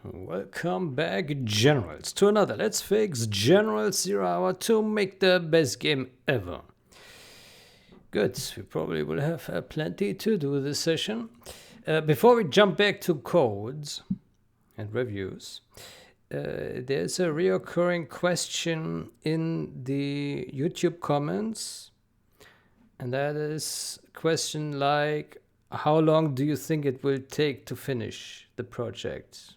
Welcome back, Generals, to another Let's Fix General 0 Hour to make the best game ever. Good, we probably will have plenty to do this session. Before we jump back to codes and reviews, there's a reoccurring question in the YouTube comments, and that is a question like, how long do you think it will take to finish the project?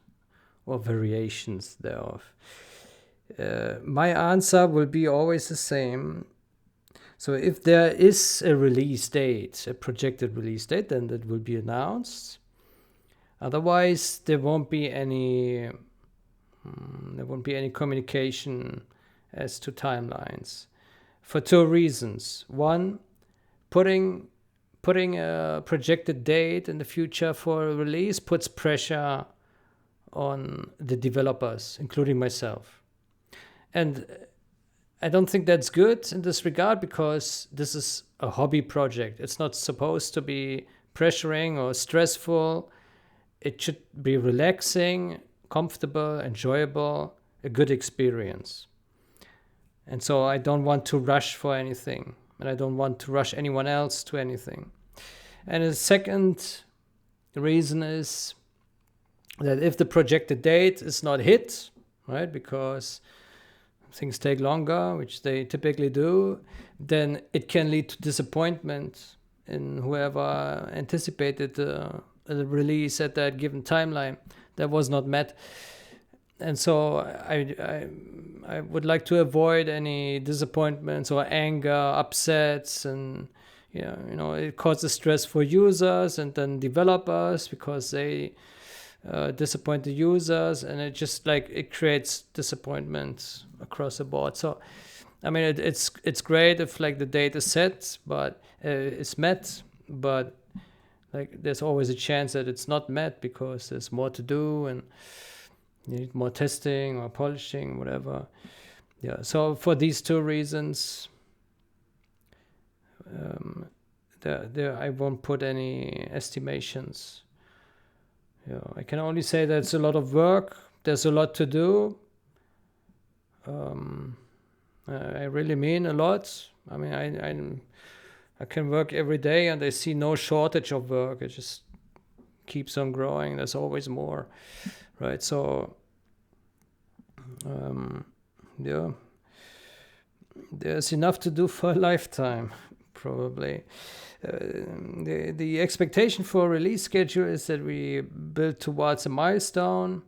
Or variations thereof. My answer will be always the same. So if there is a release date, a projected release date, then that will be announced. Otherwise, there won't be any communication as to timelines, for two reasons. One, putting a projected date in the future for a release puts pressure on the developers, including myself. And I don't think that's good in this regard, because this is a hobby project. It's not supposed to be pressuring or stressful. It should be relaxing, comfortable, enjoyable, a good experience. And so I don't want to rush for anything, and I don't want to rush anyone else to anything. And the second reason is that if the projected date is not hit, right, because things take longer, which they typically do, then it can lead to disappointment in whoever anticipated the release at that given timeline that was not met. And so I would like to avoid any disappointments or anger, upsets, and it causes stress for users and then developers, because they disappoint the users, and it creates disappointment across the board. So I mean, it's great if the date is set, but it's met, but there's always a chance that it's not met because there's more to do and you need more testing or polishing, whatever. Yeah, so for these two reasons, there I won't put any estimations. Yeah, I can only say that it's a lot of work. There's a lot to do. I really mean a lot. I mean, I can work every day, and I see no shortage of work. It just keeps on growing. There's always more, right? So, yeah, there's enough to do for a lifetime, probably. The expectation for a release schedule is that we build towards a milestone,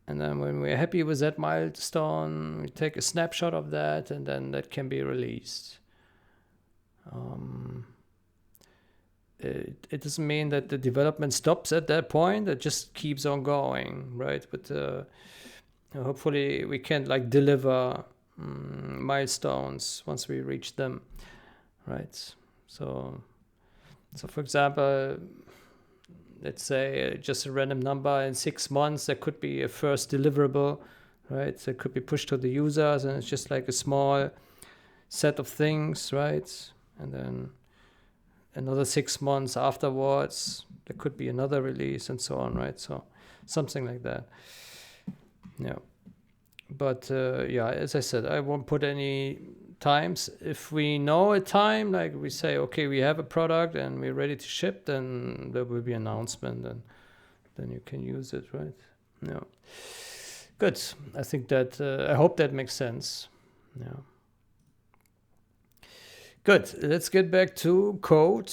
and then when we're happy with that milestone, we take a snapshot of that, and then that can be released. It doesn't mean that the development stops at that point. It just keeps on going, right? But hopefully we can deliver milestones once we reach them, right? So for example, let's say just a random number, in 6 months there could be a first deliverable, right? So it could be pushed to the users, and it's just a small set of things, right? And then another 6 months afterwards there could be another release, and so on, right? So something like that. Yeah. But as I said, I won't put any times. If we know a time, we say, okay, we have a product and we're ready to ship, then there will be an announcement, and then you can use it, right? Yeah. Good. I think that I hope that makes sense. Yeah. Good. Let's get back to code.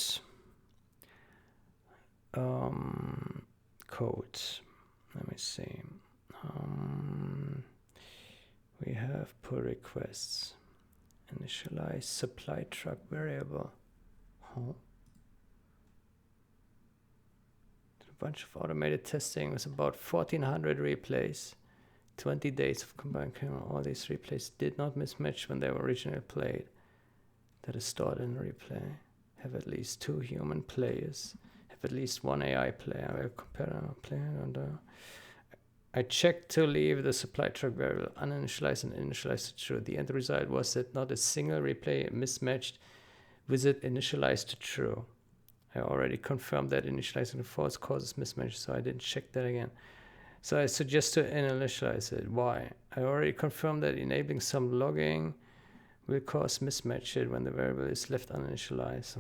Code. Let me see. We have pull requests. Initialize supply truck variable. A bunch of automated testing with about 1,400 replays. 20 days of combined camera. All these replays did not mismatch when they were originally played. That is stored in replay. Have at least 2 human players. Have at least 1 AI player. I will compare a player under. I checked to leave the supply truck variable uninitialized and initialized to true. The end result was that not a single replay mismatched with it initialized to true. I already confirmed that initializing false causes mismatch, so I didn't check that again. So I suggest to initialize it. Why? I already confirmed that enabling some logging will cause mismatches when the variable is left uninitialized.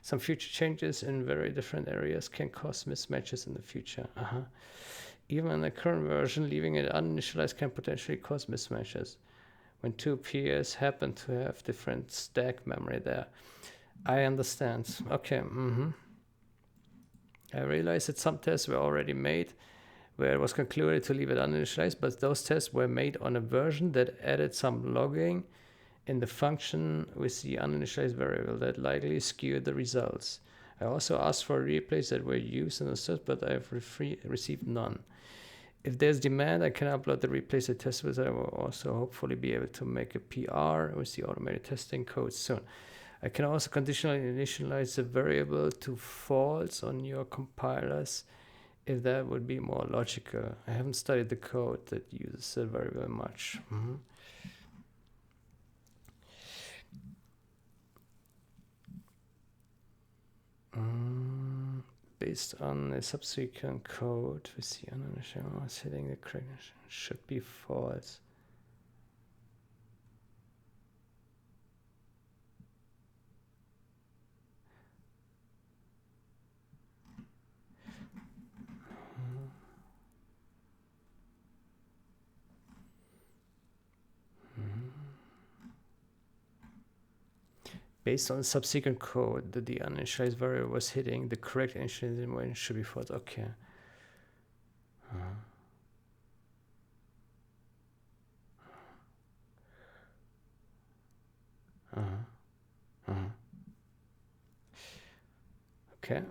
Some future changes in very different areas can cause mismatches in the future. Even in the current version, leaving it uninitialized can potentially cause mismatches when two peers happen to have different stack memory there. I understand. Okay. I realized that some tests were already made where it was concluded to leave it uninitialized, but those tests were made on a version that added some logging in the function with the uninitialized variable that likely skewed the results. I also asked for replays that were used in the test, but I've received none. If there's demand, I can upload the replays to test with. I will also hopefully be able to make a PR with the automated testing code soon. I can also conditionally initialize the variable to false on your compilers if that would be more logical. I haven't studied the code that uses it very much. Based on the subsequent code, we see uninitialized hitting the correct should be false. Based on the subsequent code that the uninitialized variable was hitting, the correct initialization should be false. Okay. Okay.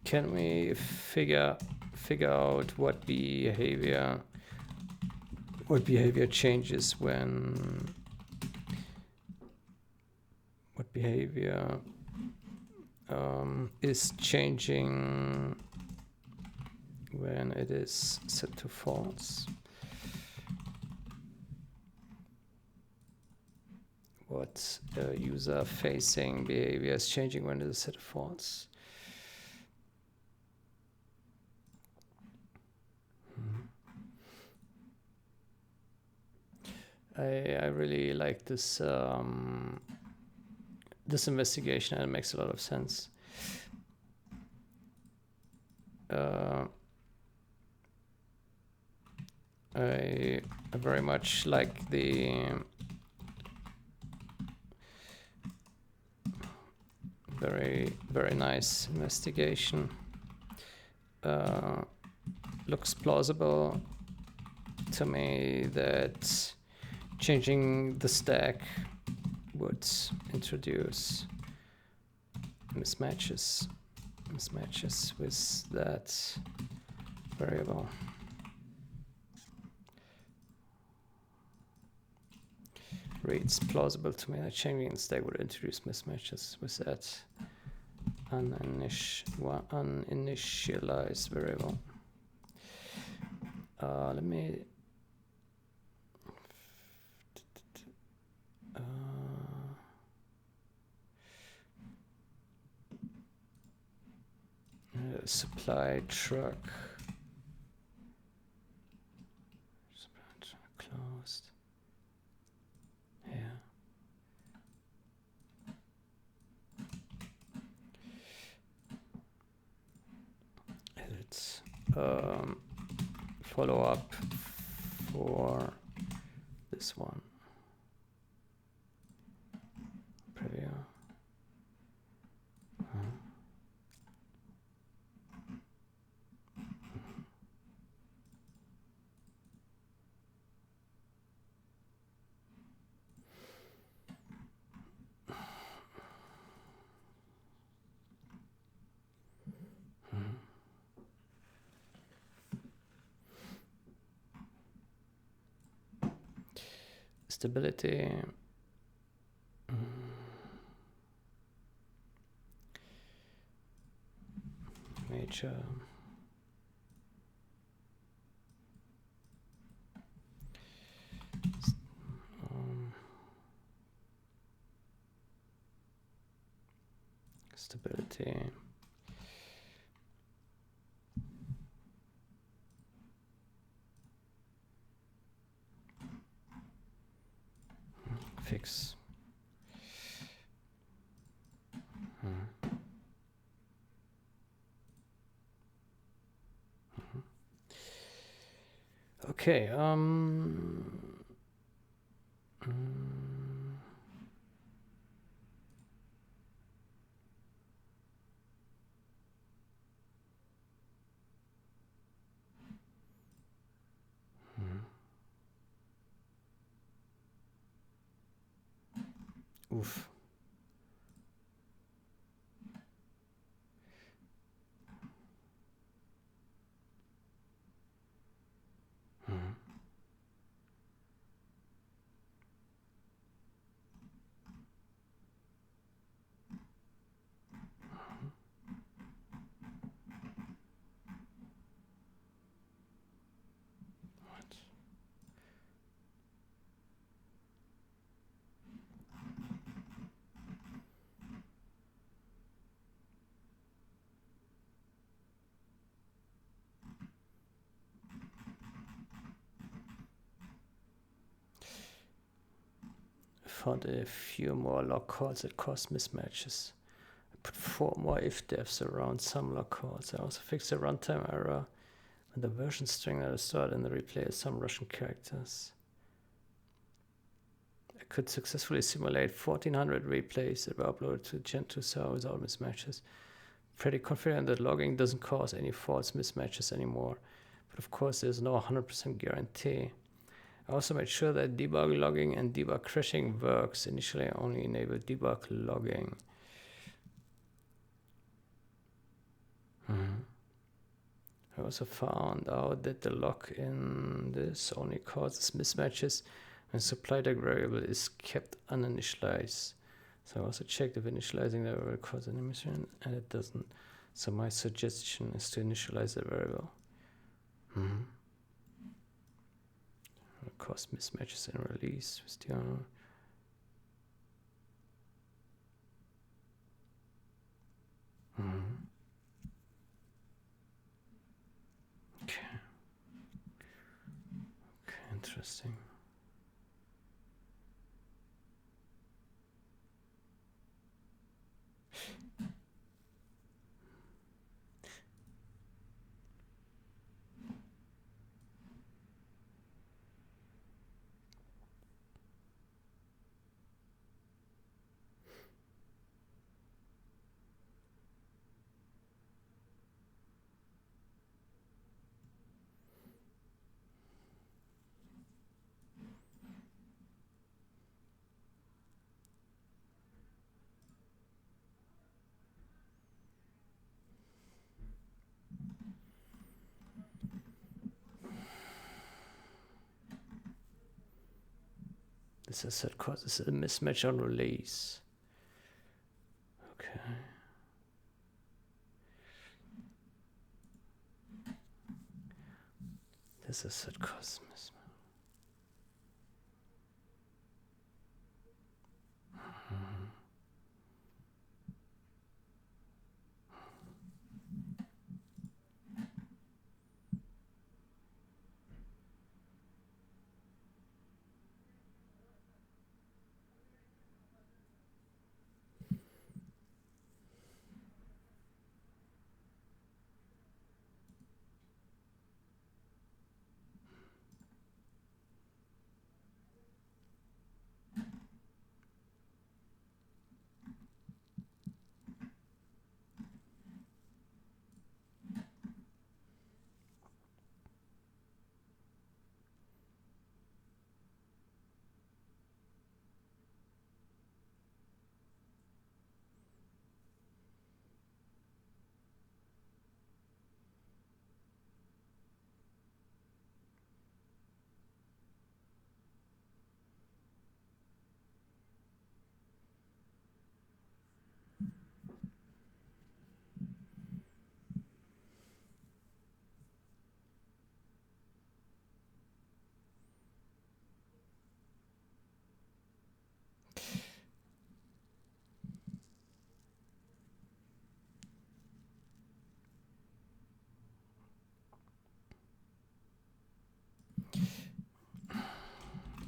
Can we figure out what behavior changes when is changing when it is set to false? What user-facing behavior is changing when it is set to false? I really like this this investigation, and it makes a lot of sense. I very much like the very nice investigation. Looks plausible to me that changing the stack would introduce mismatches with that variable. Reads plausible to me that changing the stack would introduce mismatches with that uninitialized variable. Let me supply truck closed. Yeah. Edit. Follow up for this one. Preview. Stability. Major fix. Okay. Oof. Found a few more log calls that cause mismatches. I put 4 more if defs around some log calls. I also fixed a runtime error when the version string that is stored in the replay is some Russian characters. I could successfully simulate 1400 replays that were uploaded to Gen2 server without mismatches. Pretty confident that logging doesn't cause any false mismatches anymore, but of course there's no 100% guarantee. I also made sure that debug logging and debug crashing works. Initially, I only enabled debug logging. I also found out that the lock in this only causes mismatches when supply tag variable is kept uninitialized. So I also checked if initializing the variable causes any mismatch, and it doesn't. So my suggestion is to initialize the variable. Cause mismatches in release with the Okay. Okay, interesting. This asset causes a mismatch on release. Okay. This asset causes mismatch.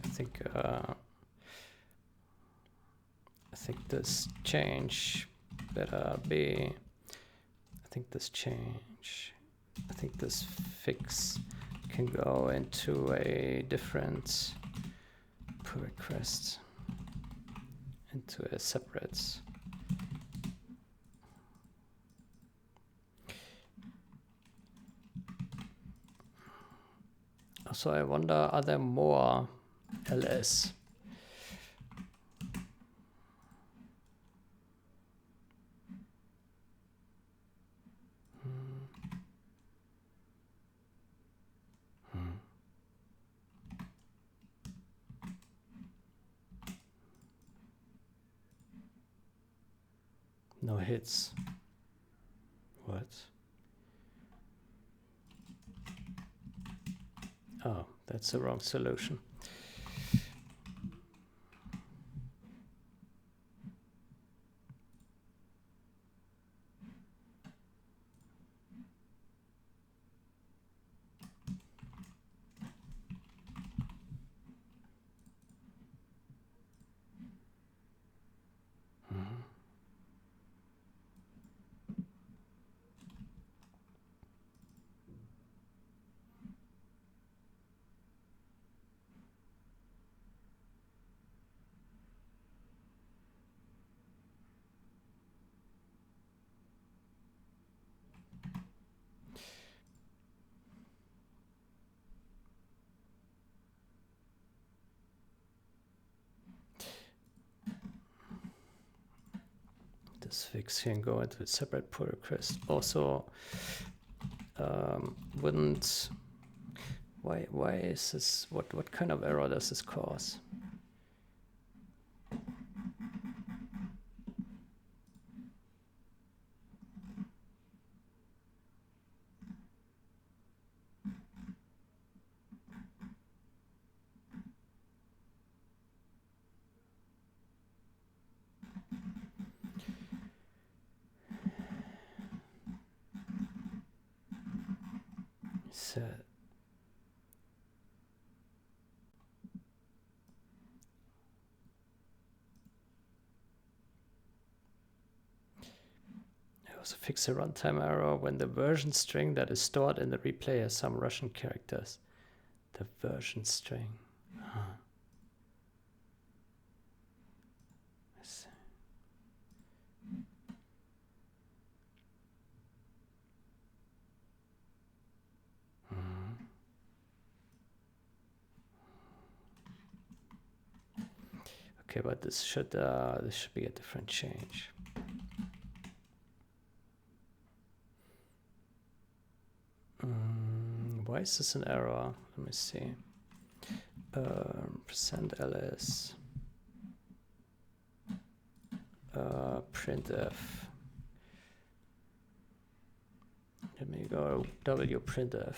I think this change better be, I think this fix can go into a different pull request, into a separate. So I wonder, are there more ls? No hits. What? Oh, that's the wrong solution. This fix can go into a separate pull request. Also, wouldn't, why is this, what kind of error does this cause? So, there was a fix a runtime error when the version string that is stored in the replay has some Russian characters. The version string. Huh. I see. Okay, but this should be a different change. Why is this an error? Let me see. %ls printf. Let me go wprintf.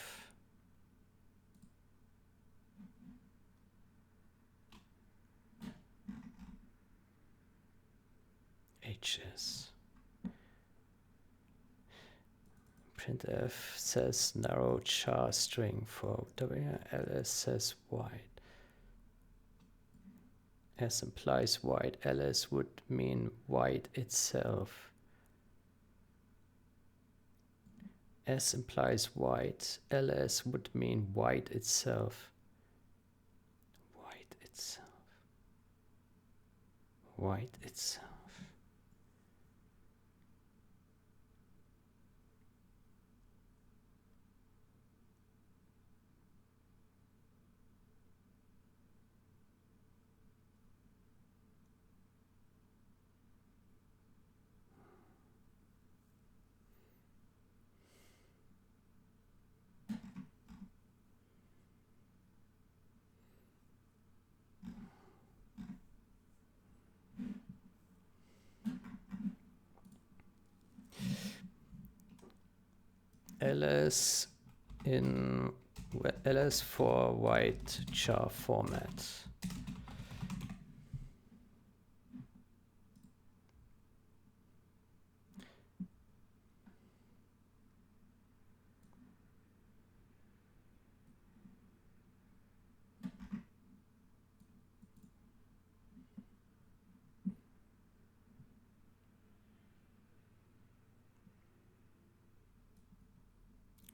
hs. Printf says narrow char string for ls says wide. S implies wide. ls would mean wide itself. S implies wide. ls would mean wide itself. Wide itself. Wide itself. ls in ls for wide char format.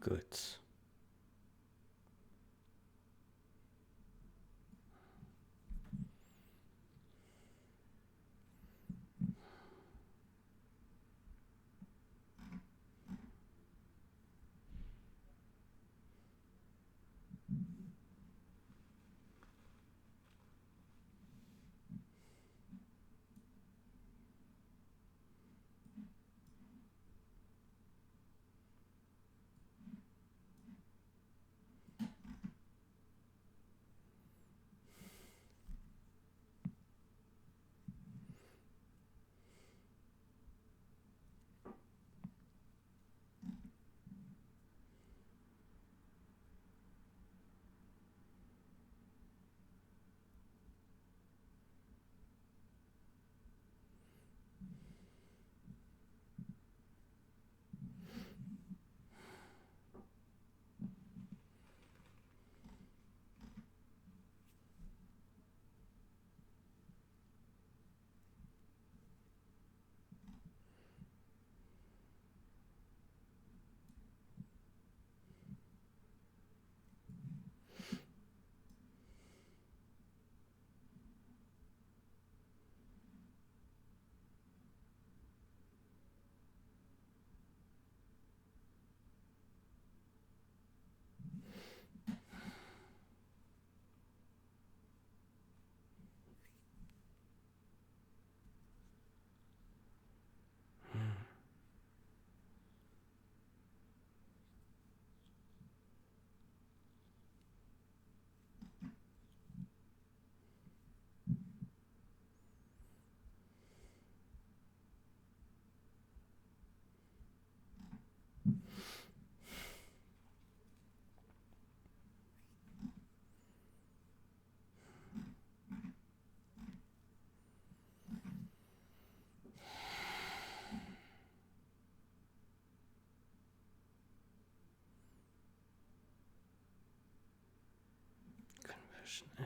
Good.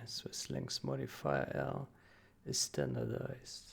S with links modifier L is standardized.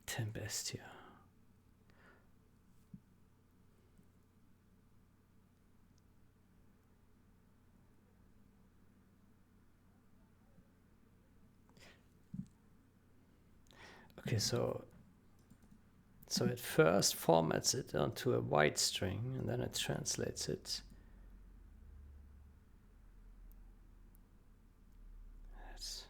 Tempestia. Okay, so it first formats it onto a white string and then it translates it. That's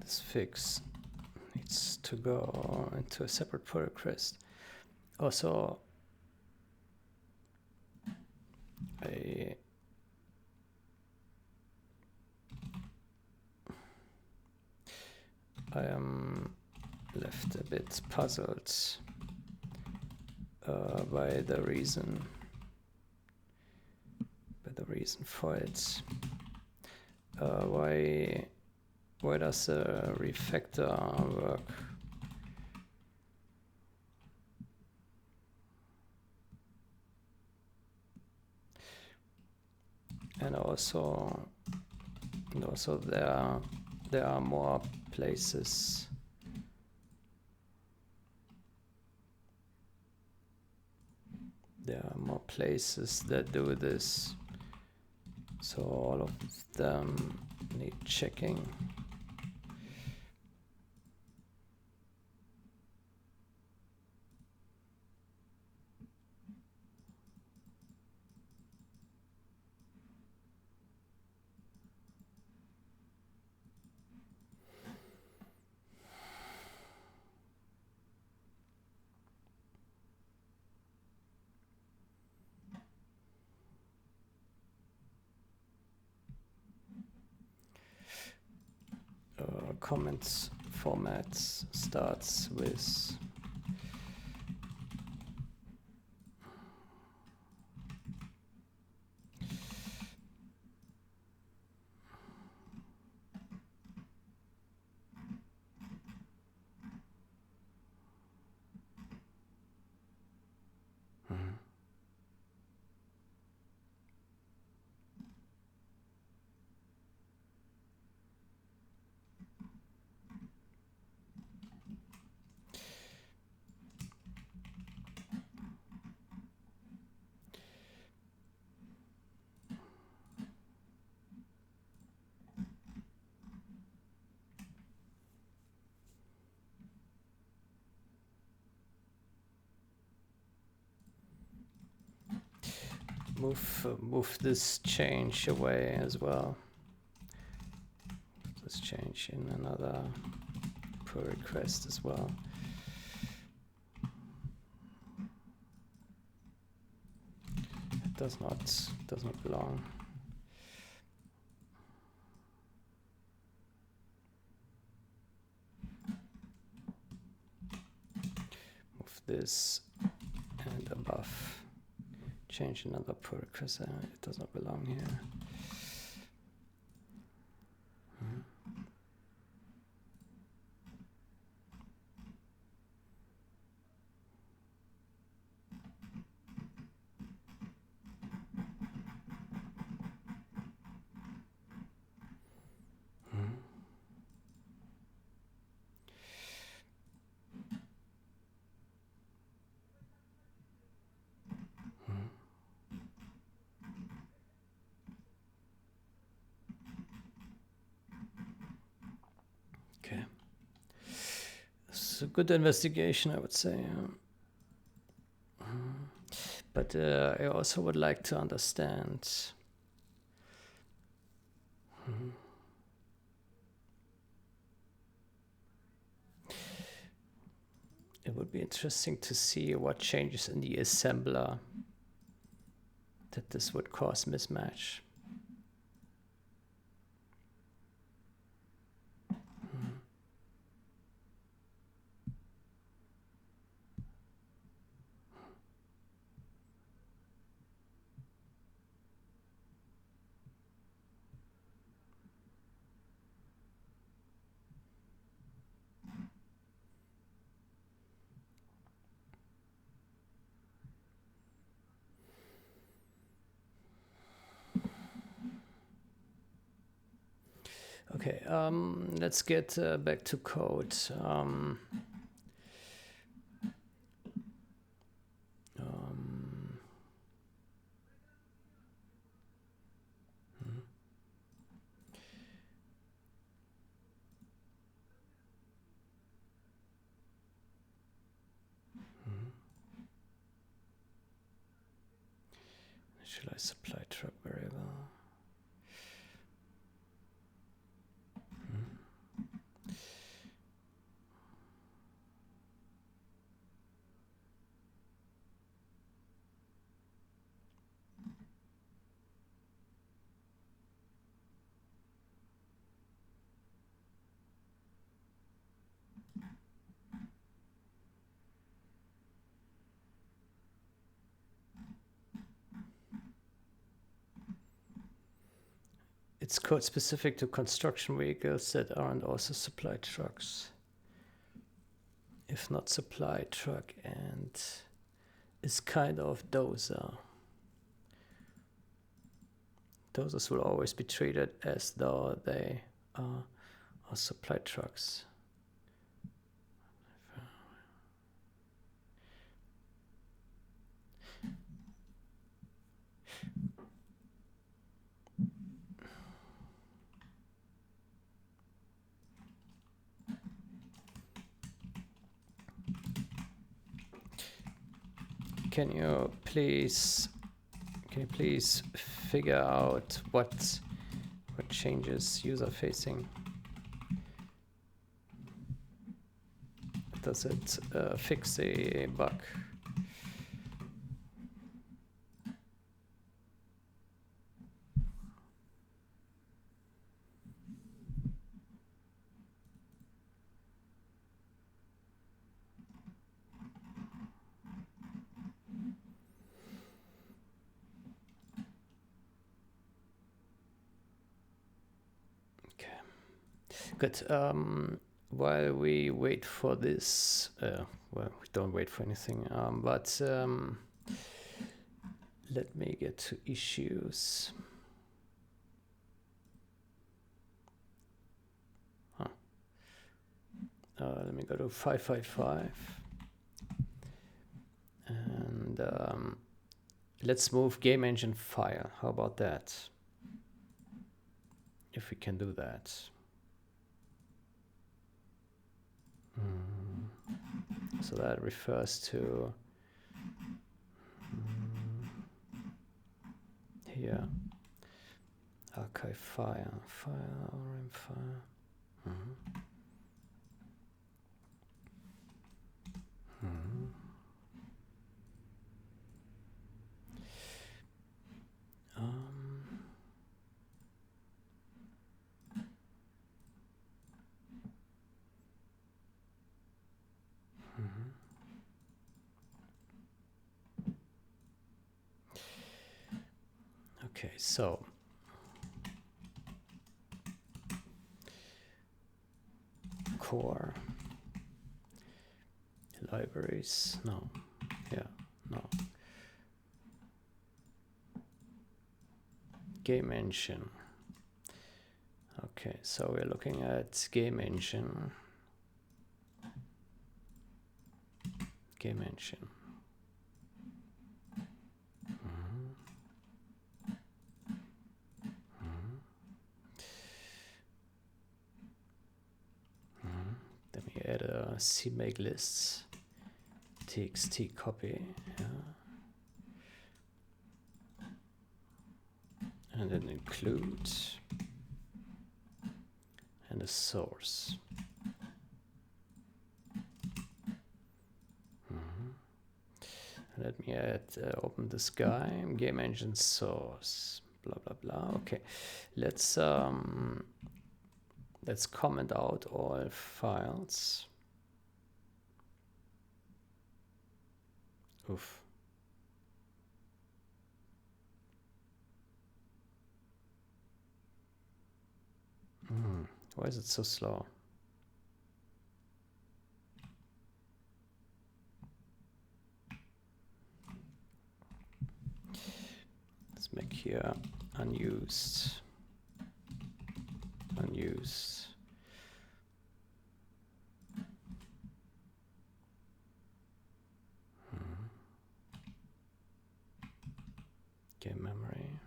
this fix needs to go into a separate pull request. Also, I am left a bit puzzled by the reason for it. Why does a refactor work? And also there are more places. There are more places that do this, so all of them need checking. Comments format starts with move this change away as well. This change in another pull request as well. It does not belong. Move this and above. Change another pull request. It does not belong here. Okay. This is a good investigation, I would say. But I also would like to understand. It would be interesting to see what changes in the assembler that this would cause mismatch. Okay, let's get back to code. Shall I supply truck variable? It's code specific to construction vehicles that aren't also supply trucks. If not supply truck, and is kind of dozer. Dozers will always be treated as though they are supply trucks. Can you please figure out what changes user facing? Does it fix a bug? Good. While we wait for this, well, we don't wait for anything, but let me get to issues. Let me go to 555. And let's move game engine file. How about that? If we can do that. So that refers to here, archive file, RM file. Okay, so core libraries, no, game engine. Okay, so we're looking at game engine. Let me add a cmake lists txt copy, and then include and a source. Let me add open this guy, game engine source, blah blah blah. Okay, let's comment out all files. Oof. Why is it so slow? Let's make here unused. Game memory.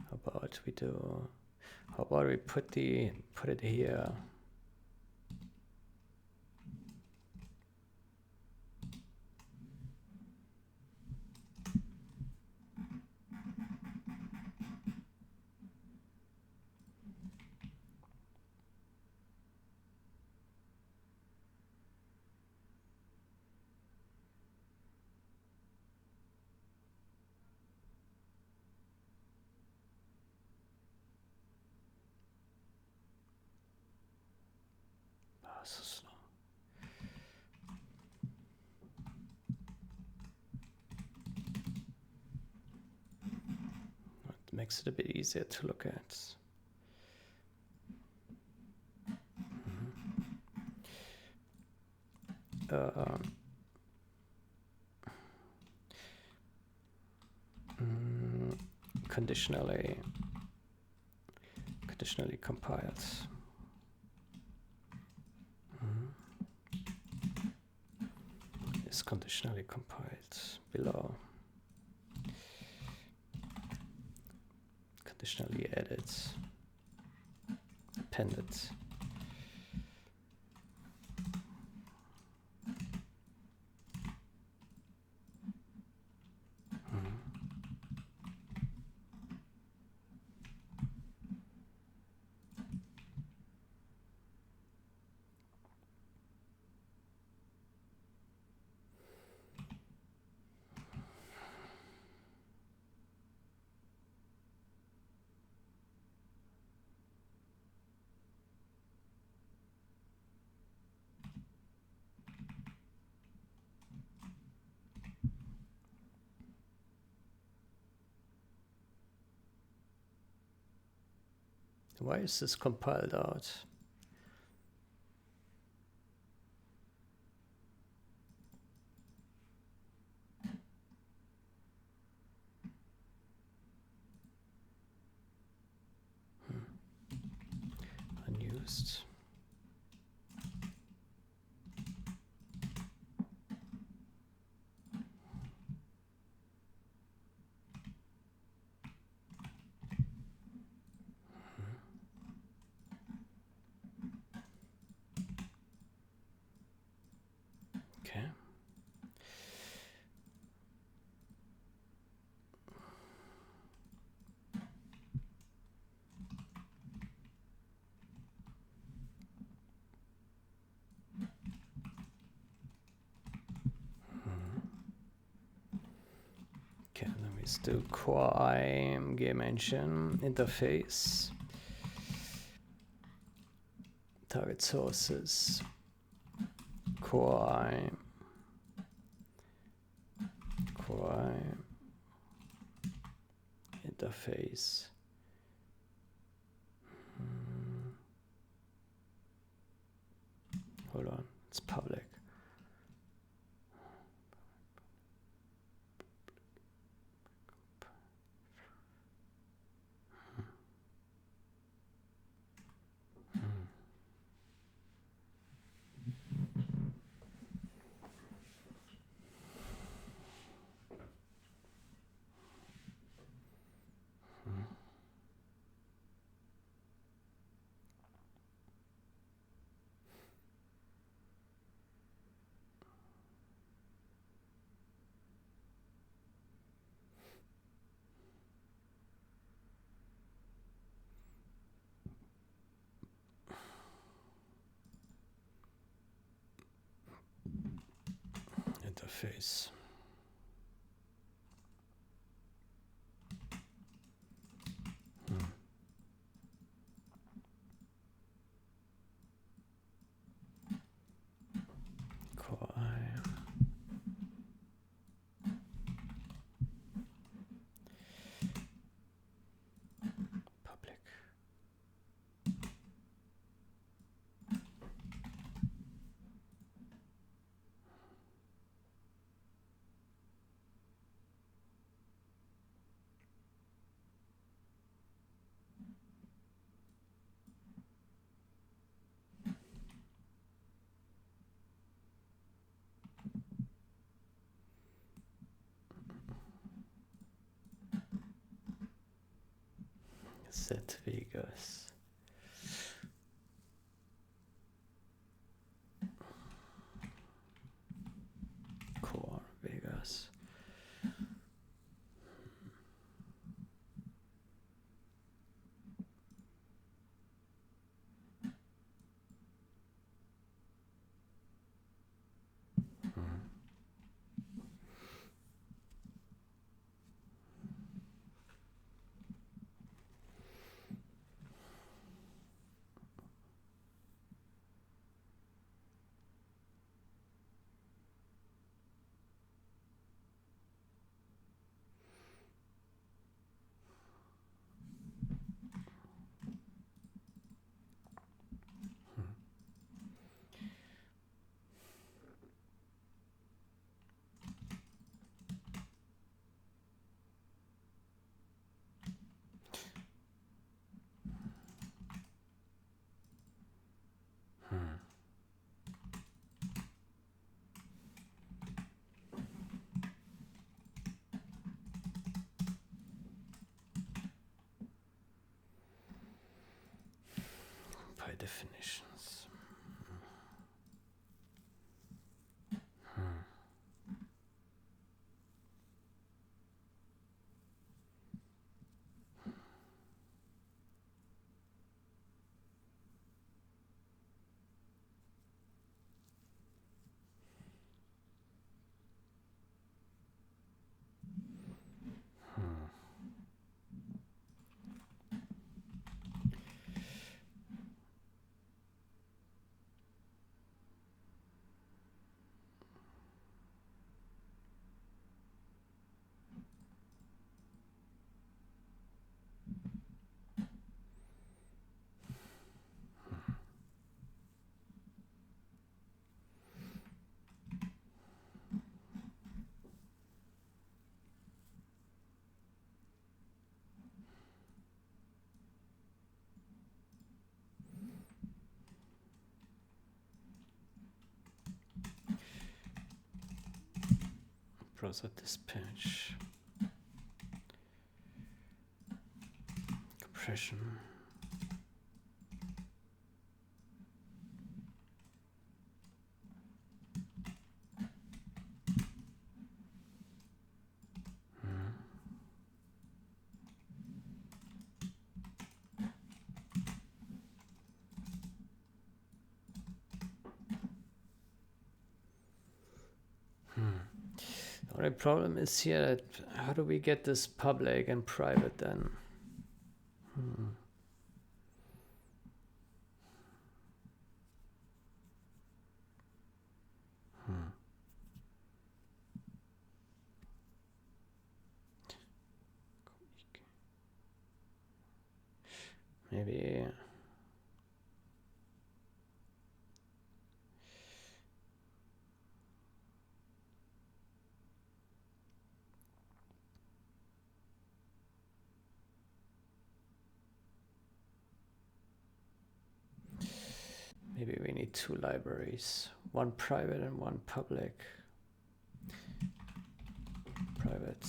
How about we put it here? So slow. It makes it a bit easier to look at. Conditionally compiled. Is conditionally compiled below. Conditionally added, appended. Why is this compiled out? Unused. Okay. Okay, then we do core I game engine interface. Target sources. Core I. Interface. Hold on, it's public. Interface. Core I. Public. Set Vegas. Core Vegas. definitions. Browser dispatch. Compression. The only problem is here that how do we get this public and private then? Maybe we need two libraries, one private and one public. Private.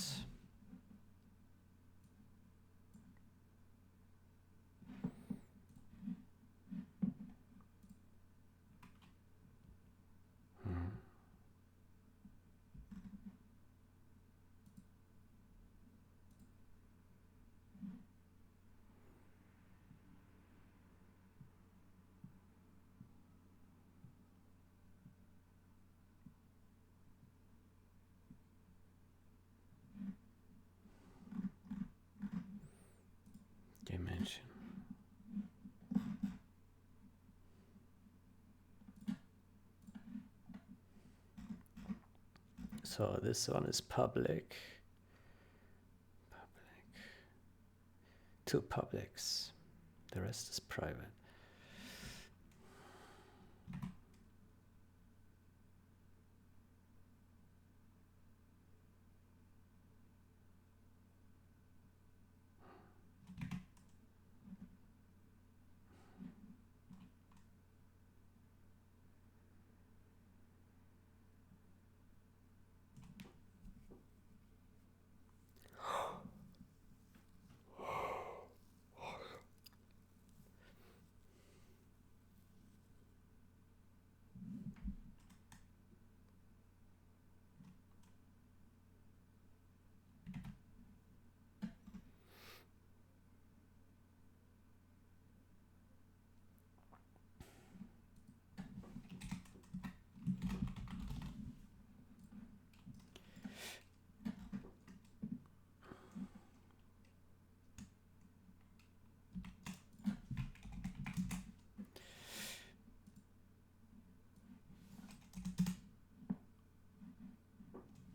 GameEngine. So this one is public. Two publics. The rest is private.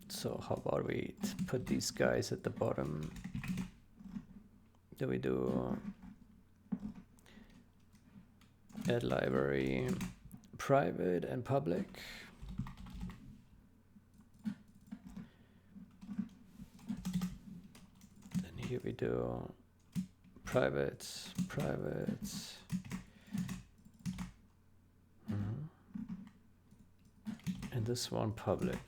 So how about we put these guys at the bottom? Do we do add library private and public? Then here we do private, private. And this one public.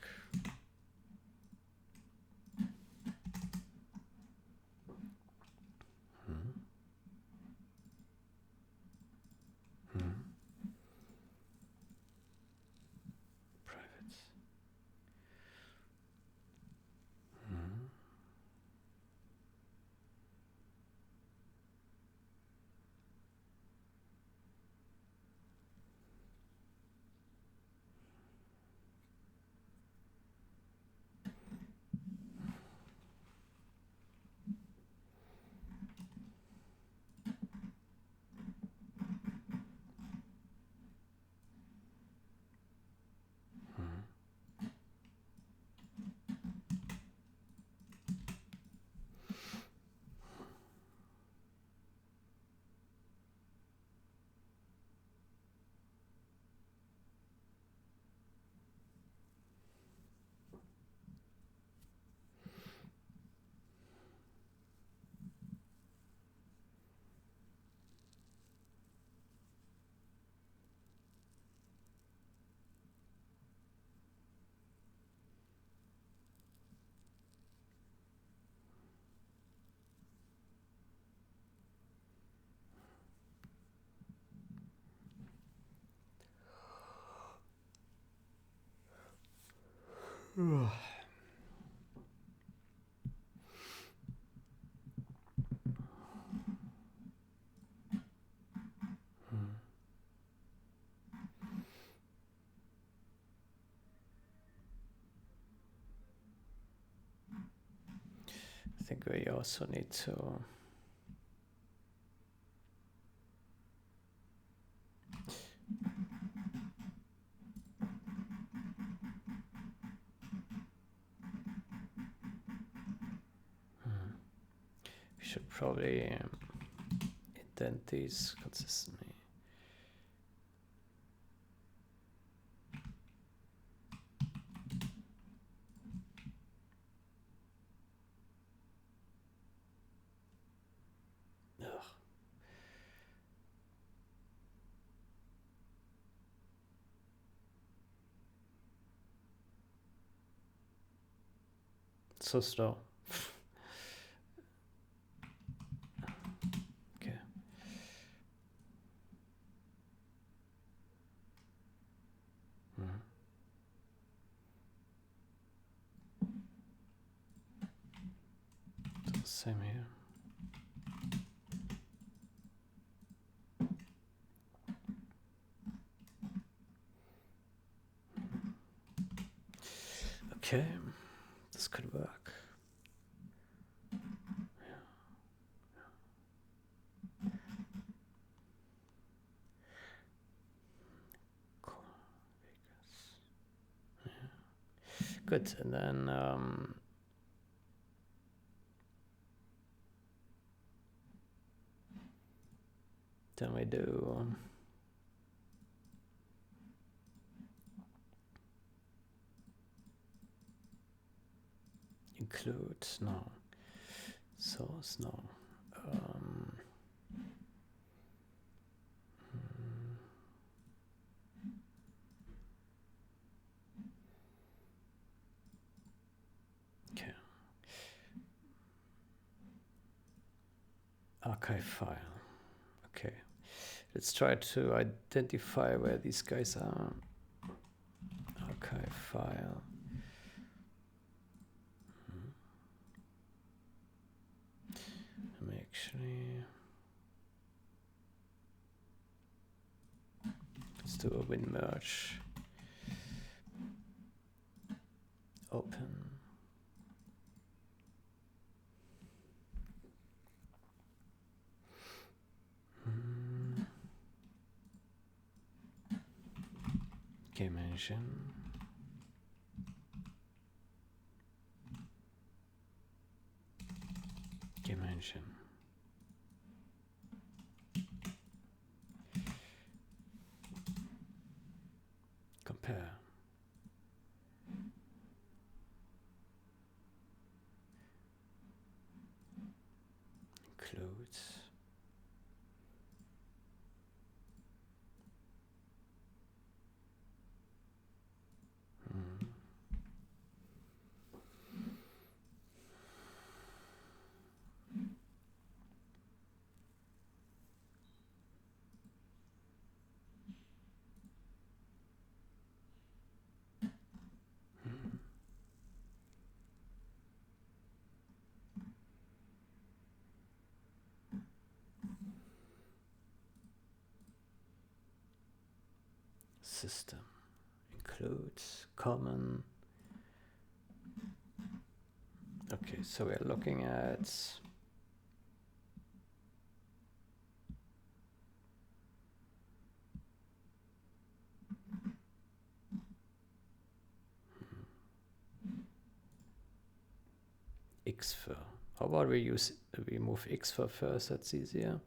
I think we also need to we should probably indent these consistently. So slow. Okay. Same here. Okay, this could work. Good, and then we do include no source no. Okay. Archive file. Okay. Let's try to identify where these guys are. Archive file. Let me actually. Let's do a win merge. Open. Game engine. Game engine. Compare. Includes. System includes common. Okay, so we're looking at Xfer. How about we move Xfer first? That's easier.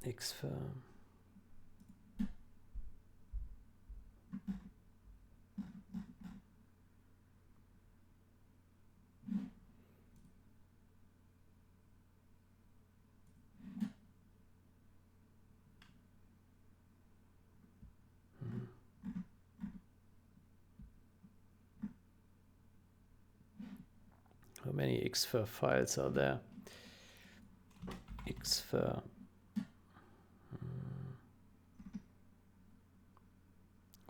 Xfer. How many Xfer files are there? Xfer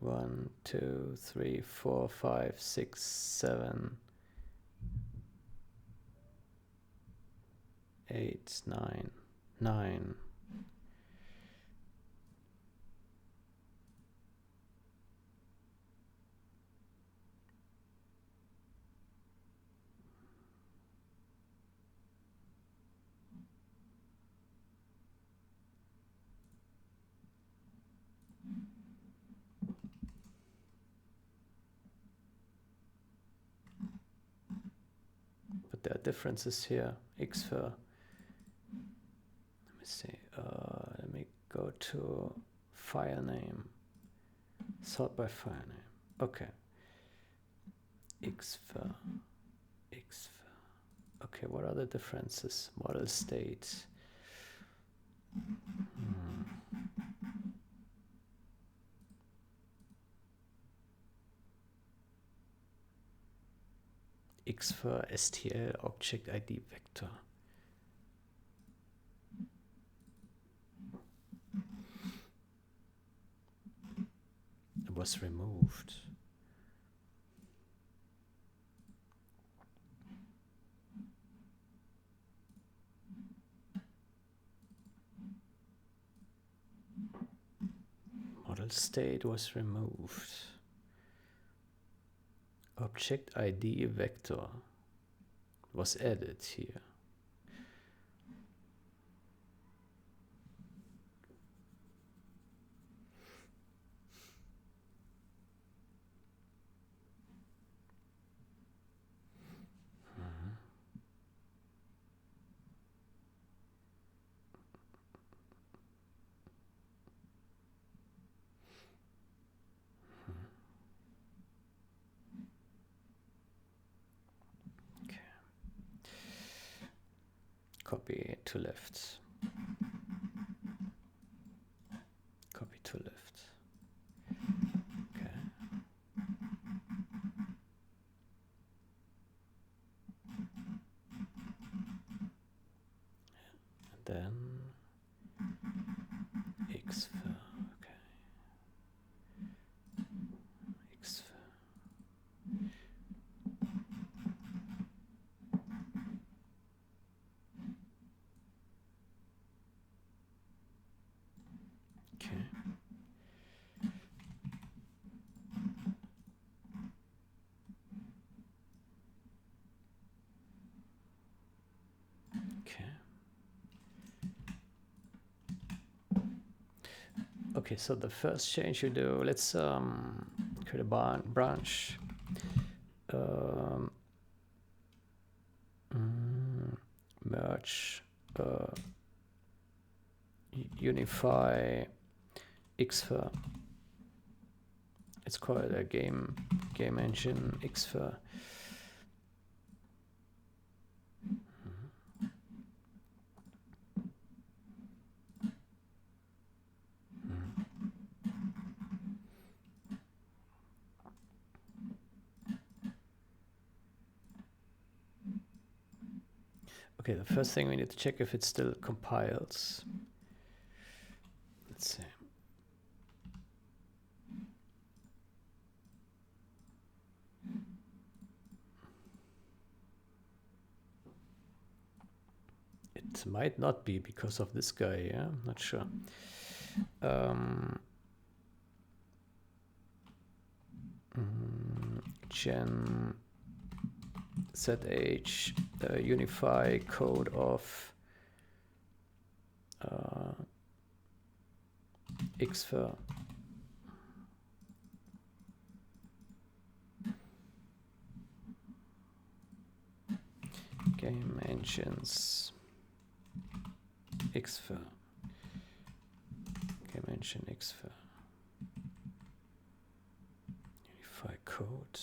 1, 2, 3, 4, 5, 6, 7, 8, 9, 9. But there are differences here. Xfer. Let me see. Let me go to file name. Sort by file name. Okay. Xfer. Xfer. Okay, what are the differences? Model state. Xfer STL object ID vector. It was removed. Model state was removed. Object ID vector was added here. Copy to left. Copy to left. Okay. And then Xfer. Okay. Xfer. Okay. Okay. Okay, so the first change you do, let's create a branch. Merge, unify Xfer. It's called a game engine Xfer. Okay, the first thing we need to check if it still compiles. Let's see. It might not be because of this guy, yeah? I'm not sure. Gen ZH unify code of Xfer. GameEngine's Xfer. GameEngine Xfer. Unify code.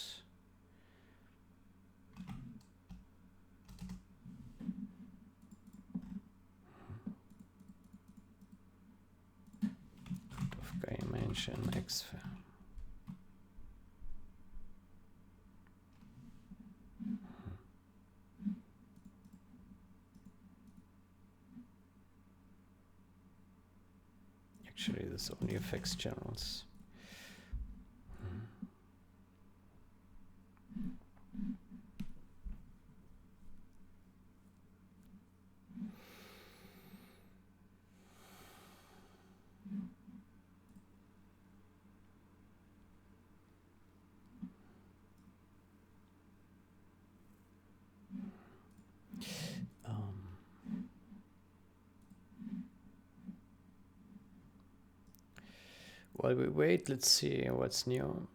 GameEngine Xfer. Actually, this only affects generals. While we wait, let's see what's new.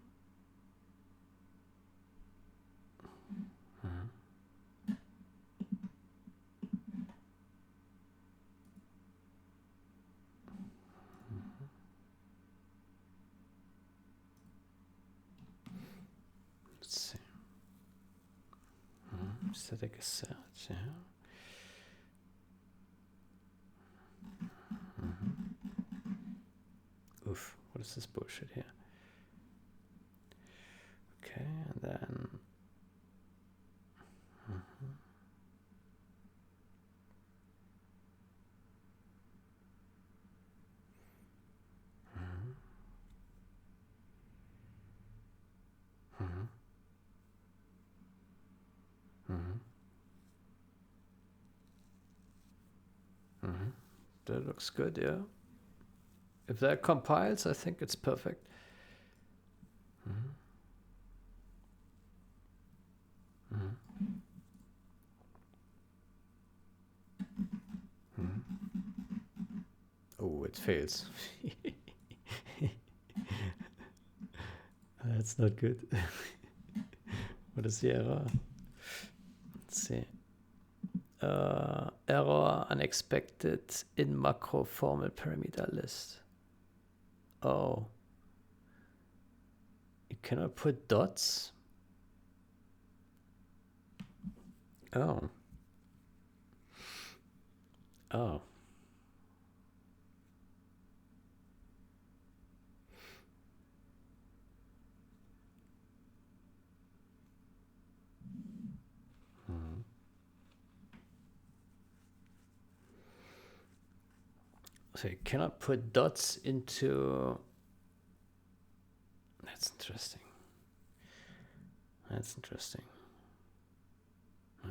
Let's see. Static assert, yeah. Oof, what is this bullshit here? Okay, and then that looks good, yeah. If that compiles, I think it's perfect. Oh, it fails. That's not good. What is the error? Let's see. Error unexpected in macro formal parameter list. Oh. You cannot put dots? Oh. Oh. So you cannot put dots into... That's interesting. That's interesting. Yeah.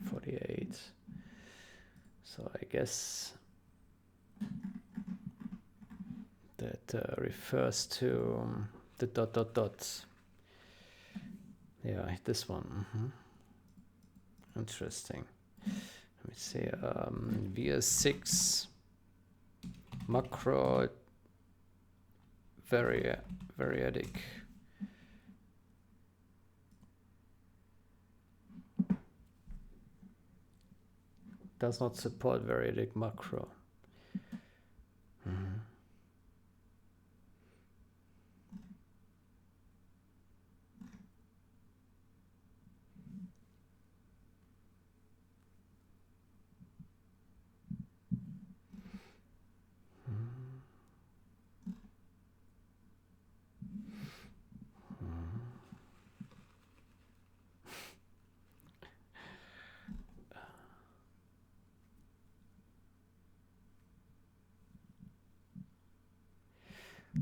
48. So I guess that refers to the dot dot dot. Yeah, this one. Interesting. Let me see. VS6 macro variadic. Does not support variadic macro.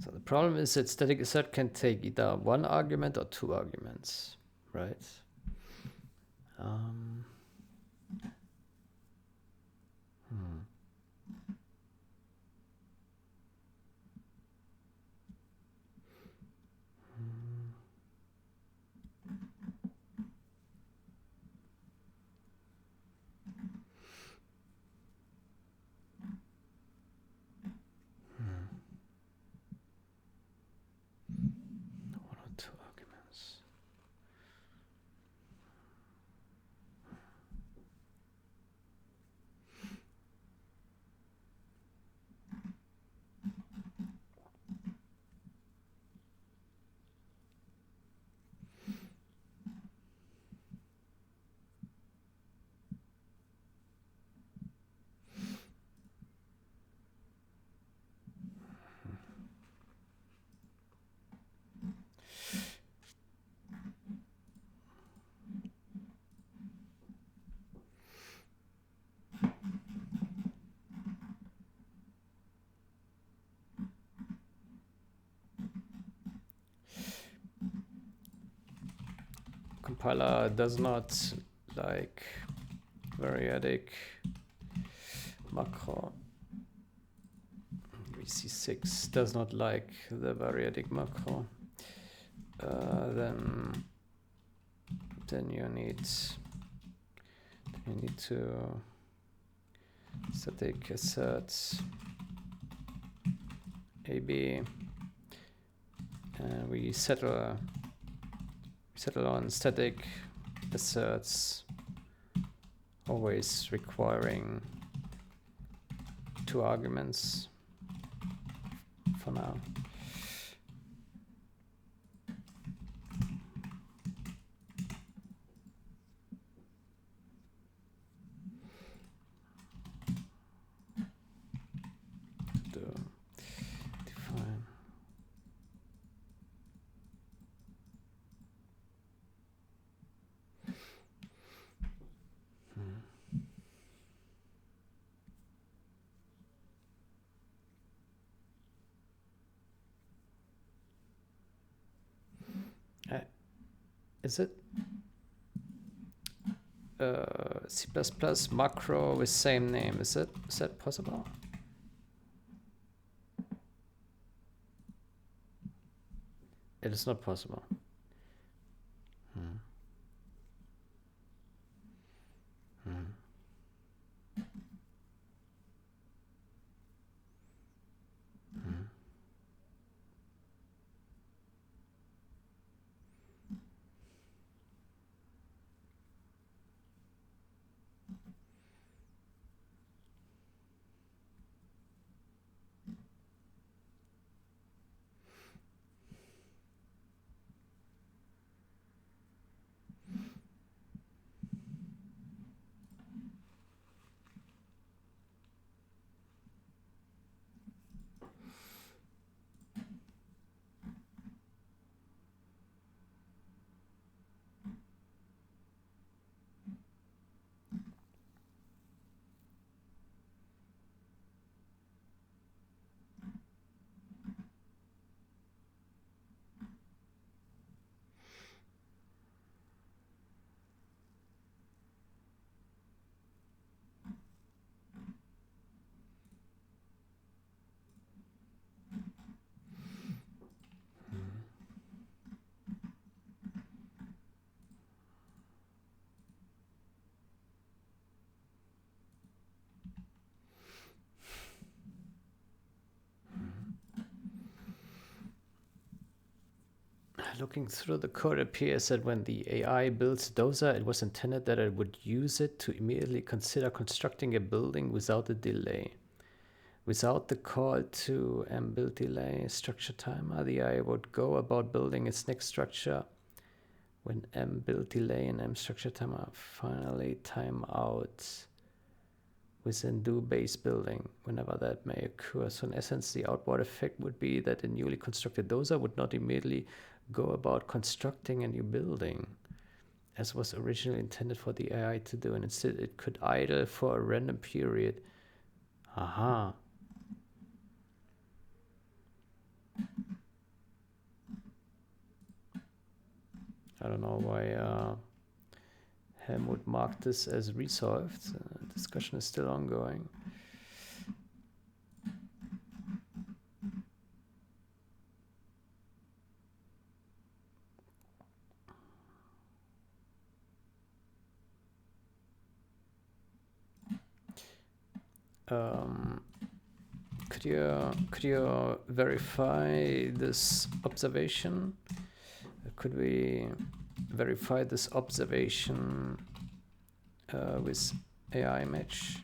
So the problem is that static assert can take either one argument or two arguments, right? One or two arguments. compiler does not like variadic macro. VC6 does not like the variadic macro. Then you need to static assert AB, and we settle on static asserts, always requiring 2 arguments for now. Define. Is it C++ macro with same name? Is that possible? It is not possible. Looking through the code, it appears that when the AI builds Dozer, it was intended that it would use it to immediately consider constructing a building without a delay. Without the call to mBuild delay structure timer, the AI would go about building its next structure when mBuild delay and mStructure timer finally time out within do base building, whenever that may occur. So in essence, the outward effect would be that a newly constructed Dozer would not immediately go about constructing a new building, as was originally intended for the AI to do, and instead it could idle for a random period. Aha. I don't know why Helmut marked this as resolved. Discussion is still ongoing. Could you verify this observation? Could we verify this observation with AI match?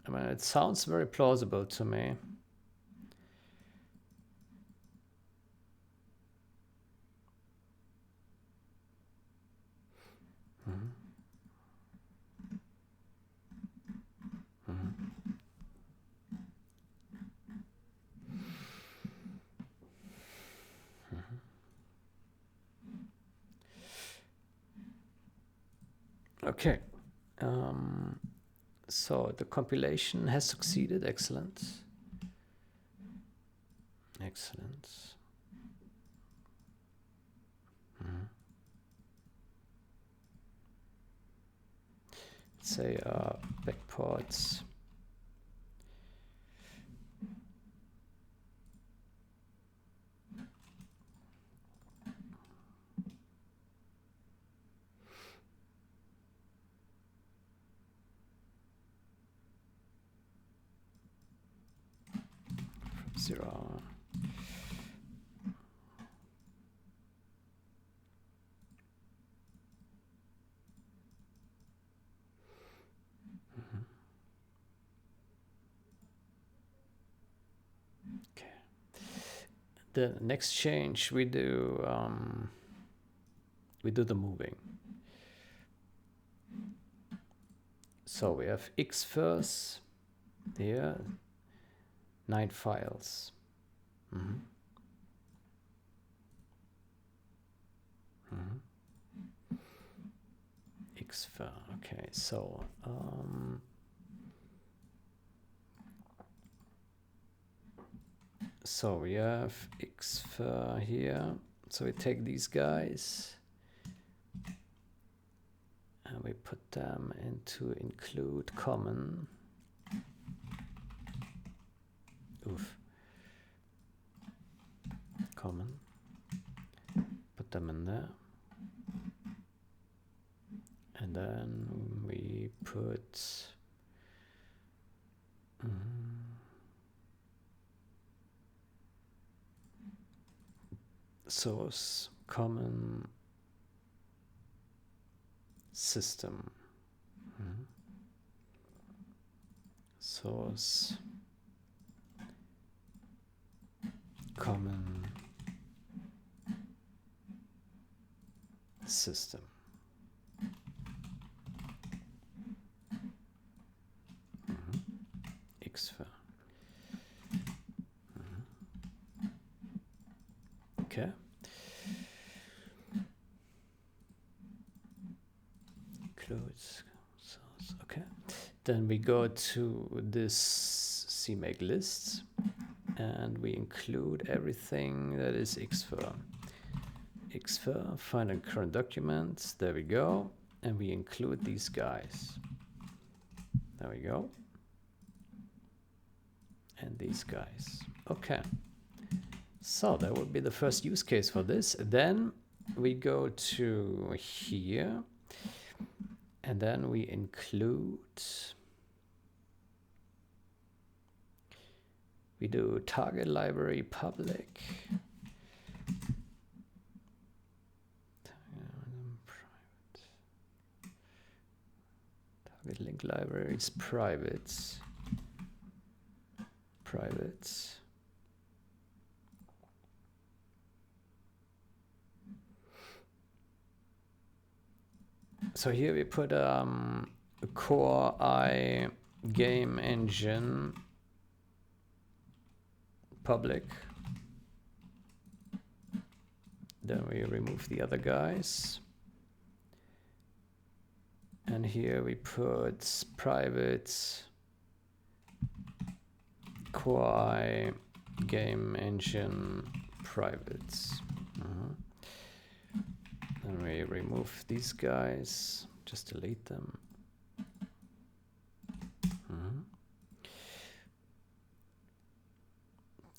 I mean, it sounds very plausible to me. Okay, so the compilation has succeeded. Excellent. Excellent. Let's say backports. From 0. The next change we do the moving. So we have Xfer here, 9 files. Xfer. Okay, so so we have Xfer here. So we take these guys and we put them into include common. Oof. Common. Put them in there. And then we put source common system. Source common system. Xfer. Okay. Close source. Okay. Then we go to this CMake lists and we include everything that is Xfer. Xfer, find and current documents. There we go. And we include these guys. There we go. And these guys. Okay. So that would be the first use case for this. Then we go to here and then we include, we do target library public, target link libraries private. So here we put a core I game engine public. Then we remove the other guys. And here we put private core I game engine private. And we remove these guys, just delete them.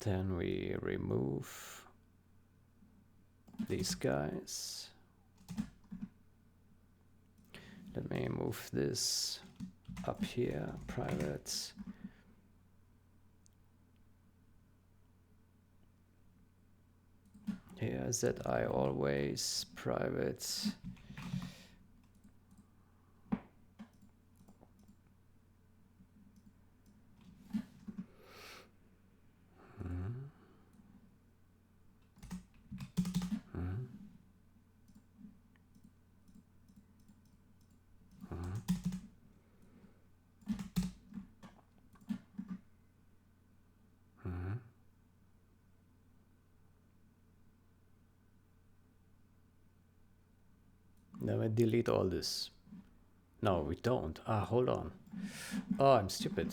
Then we remove these guys. Let me move this up here, private. Here, ZI always private. Then we delete all this. No, we don't. Hold on. Oh, I'm stupid.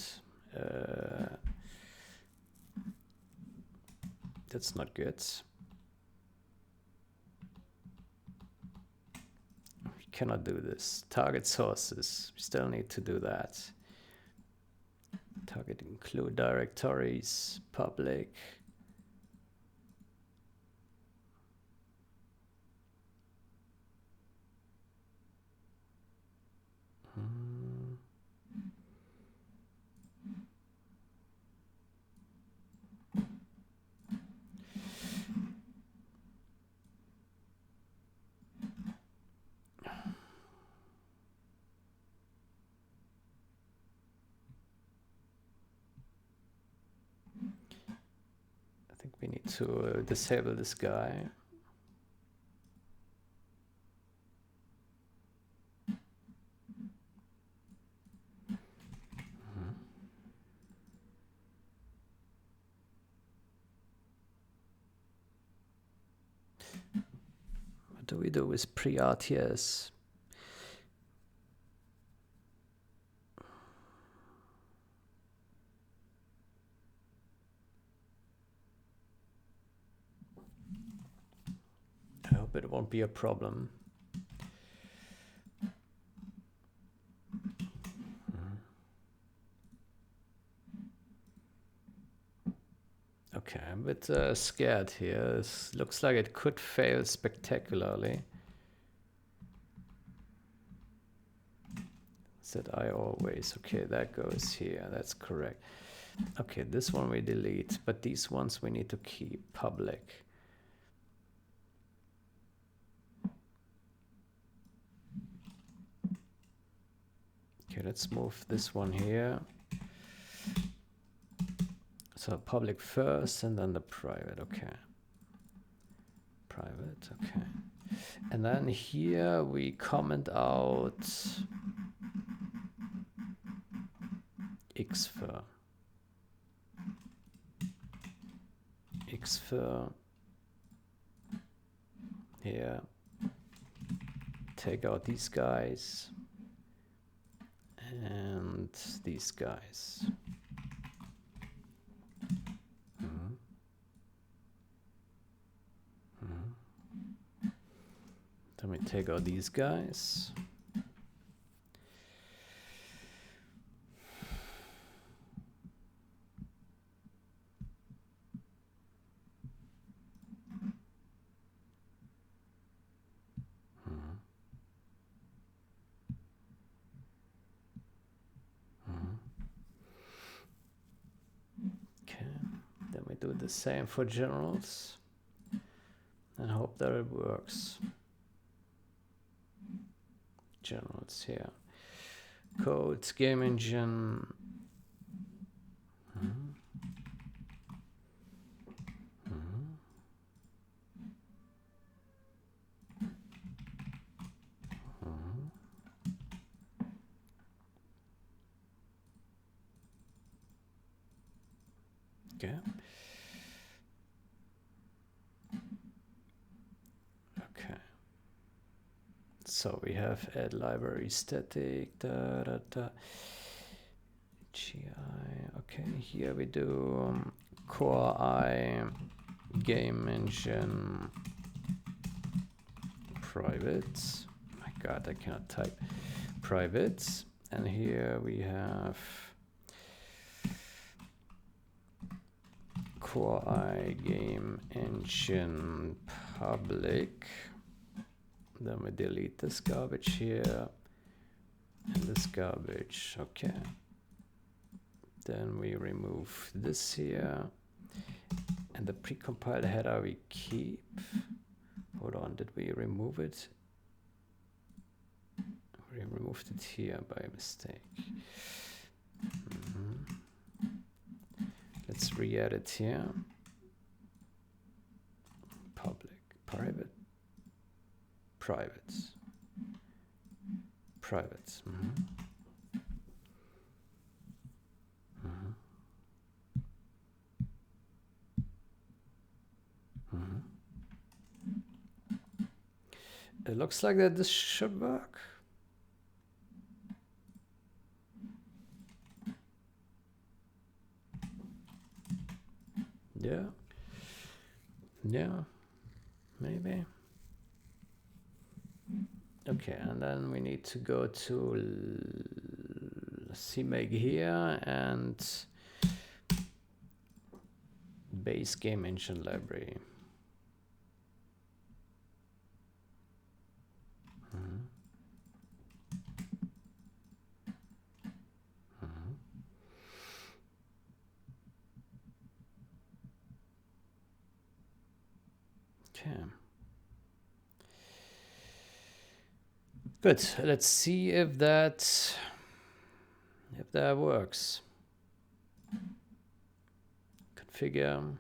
That's not good. We cannot do this. Target sources. We still need to do that. Target include directories, public. I think we need to disable this guy. What do we do with pre-RTS? I hope it won't be a problem. Okay, I'm a bit scared here. This looks like it could fail spectacularly. Said I always. Okay, that goes here. That's correct. Okay, this one we delete, but these ones we need to keep public. Okay, let's move this one here. So public first and then the private, okay. Private, okay. And then here we comment out Xfer. Xfer. Here. Take out these guys. And these guys. Then we take out these guys. Okay, then we do the same for generals and hope that it works. Generals here. Codes, game engine. Okay. Okay. So we have add library static, GI. Okay, here we do core I game engine private. My God, I cannot type private. And here we have core I game engine public. Then we delete this garbage here and this garbage. Okay. Then we remove this here and the precompiled header we keep. Hold on, did we remove it? We removed it here by mistake. Let's re-add it here. Public, private, private, private. It looks like that this should work. Yeah. Yeah, maybe. Okay, and then we need to go to CMake here and base game engine library. Okay. Good. Let's see if that works. Configure.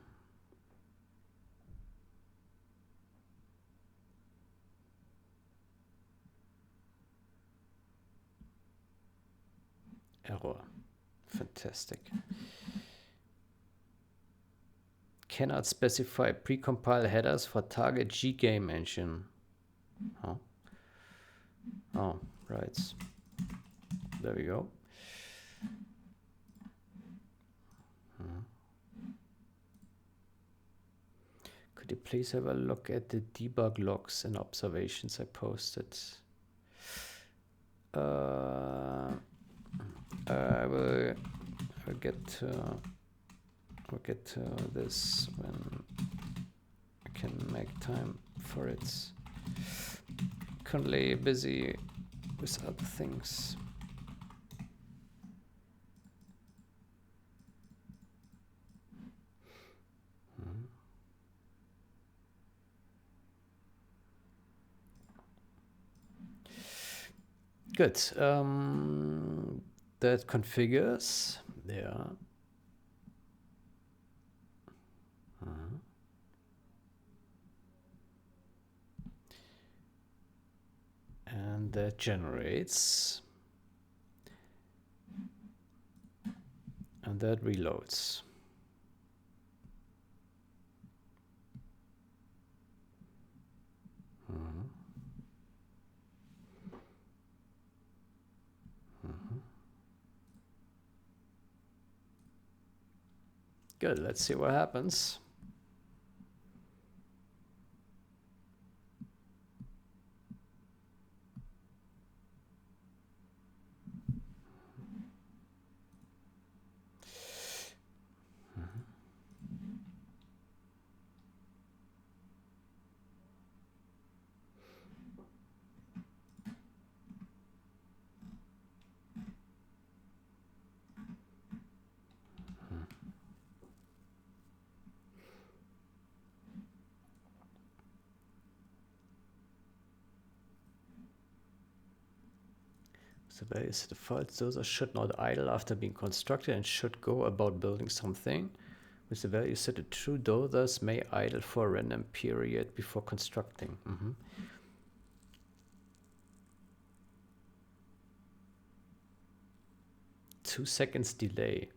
Error. Fantastic. Cannot specify precompile headers for target GameEngine. Oh. Oh, right. There we go. Could you please have a look at the debug logs and observations I posted? I will get to this when I can make time for it. Currently busy with other things. Good. That configures. Yeah. And that generates. And that reloads. Good, let's see what happens. The value is default. Those should not idle after being constructed and should go about building something. With the value set to true, those may idle for a random period before constructing. 2 seconds delay.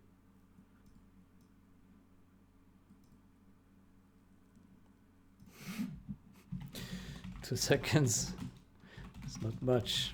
Two seconds. It's not much.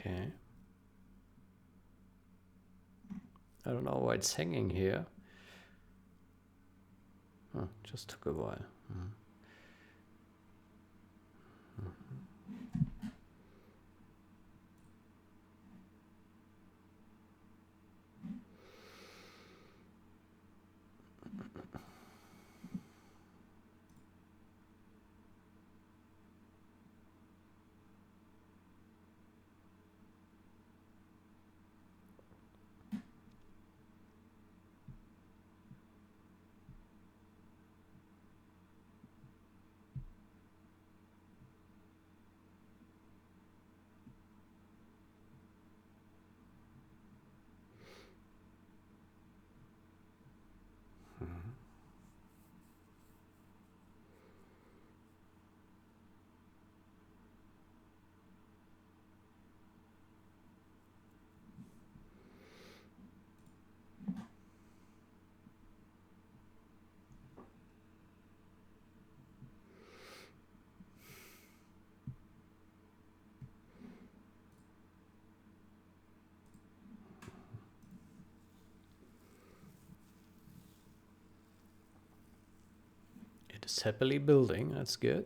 Okay. I don't know why it's hanging here. Oh, just took a while. It is happily building. That's good.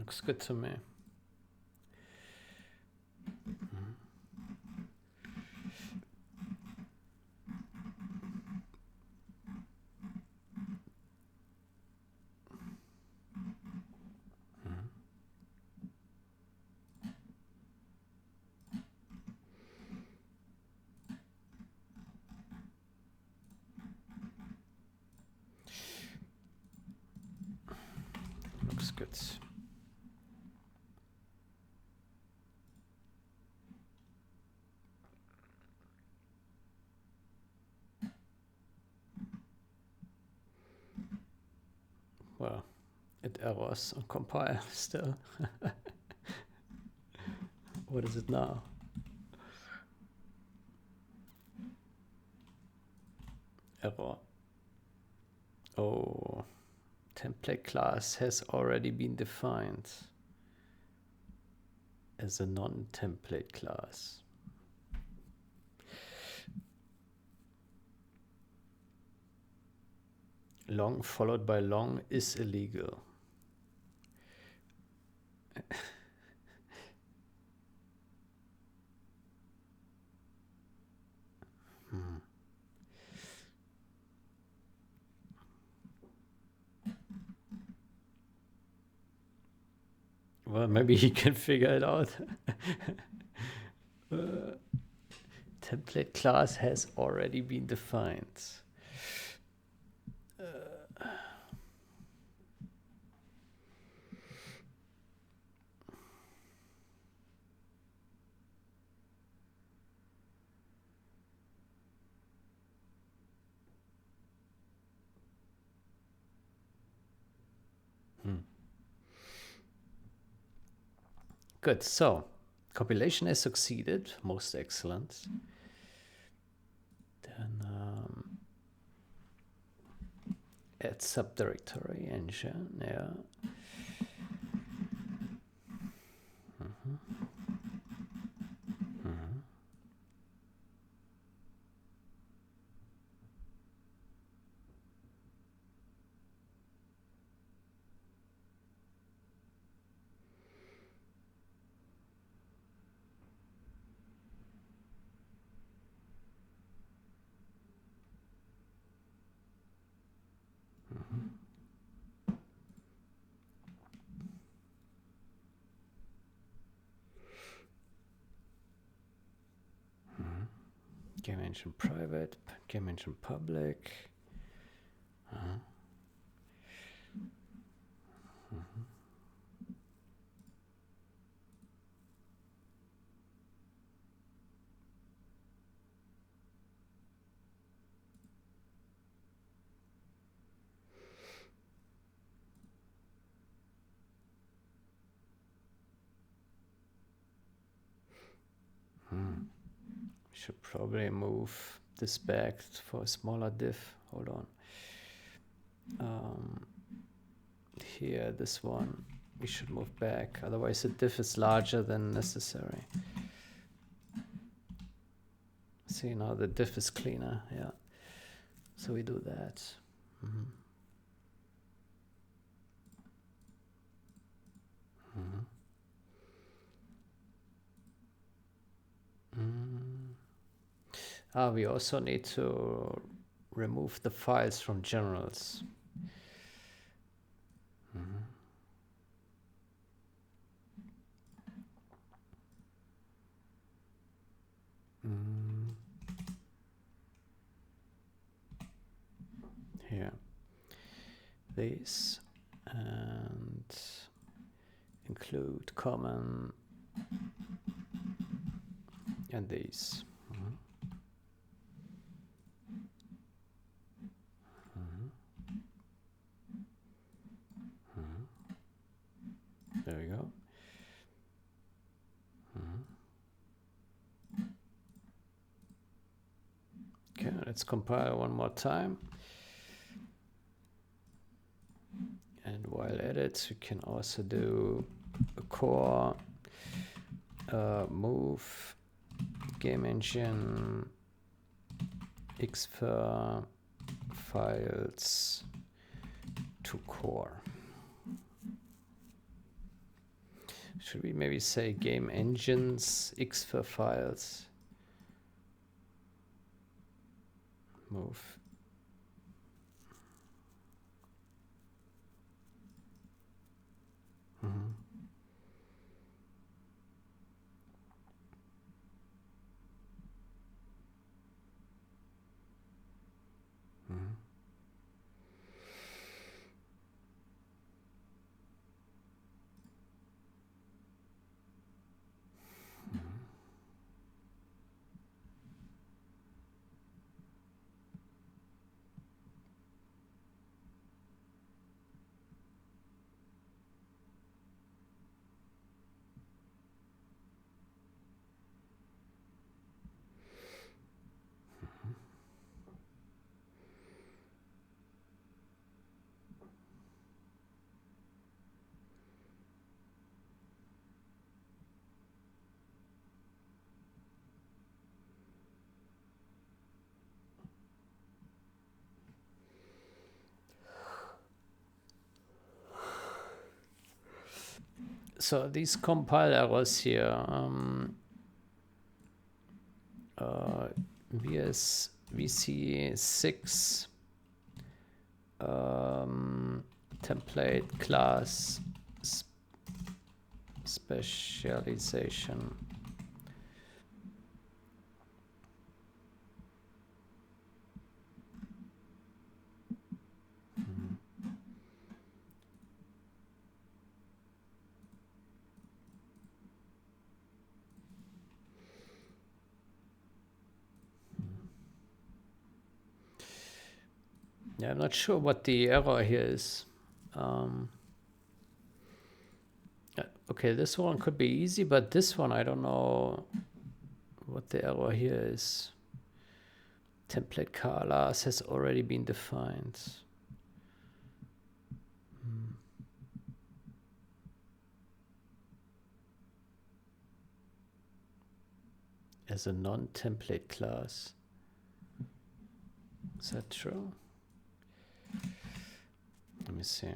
Looks good to me. Looks good. Well, it errors on compile still. What is it now? Error. Oh, template class has already been defined as a non-template class. Long followed by long is illegal. Well, maybe he can figure it out. Template class has already been defined. Good, so compilation has succeeded, most excellent. Then add subdirectory engine, yeah. Game engine private, game engine public. Should probably move this back for a smaller diff. Hold on. Here, this one, we should move back. Otherwise, the diff is larger than necessary. See, now the diff is cleaner. Yeah. So we do that. We also need to remove the files from generals. Here, these, and include common and these. There we go. Okay, let's compile one more time. And while at it, we can also do a core move game engine Xfer files to core. Should we maybe say GameEngine's Xfer files? Move. So these compile errors here, VC6 template class specialization. Yeah, I'm not sure what the error here is. Okay, this one could be easy, but this one I don't know what the error here is. Template class has already been defined. As a non-template class. Is that true? Let me see.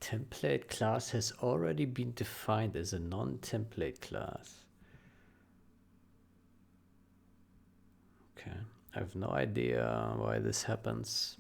Template class has already been defined as a non-template class. Okay, I have no idea why this happens.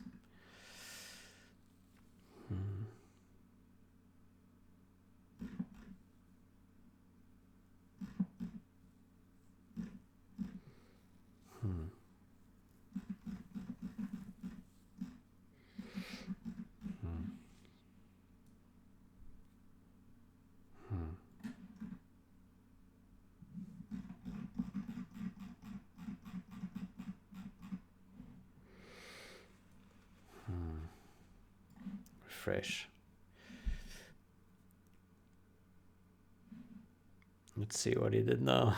Refresh. Let's see what he did now.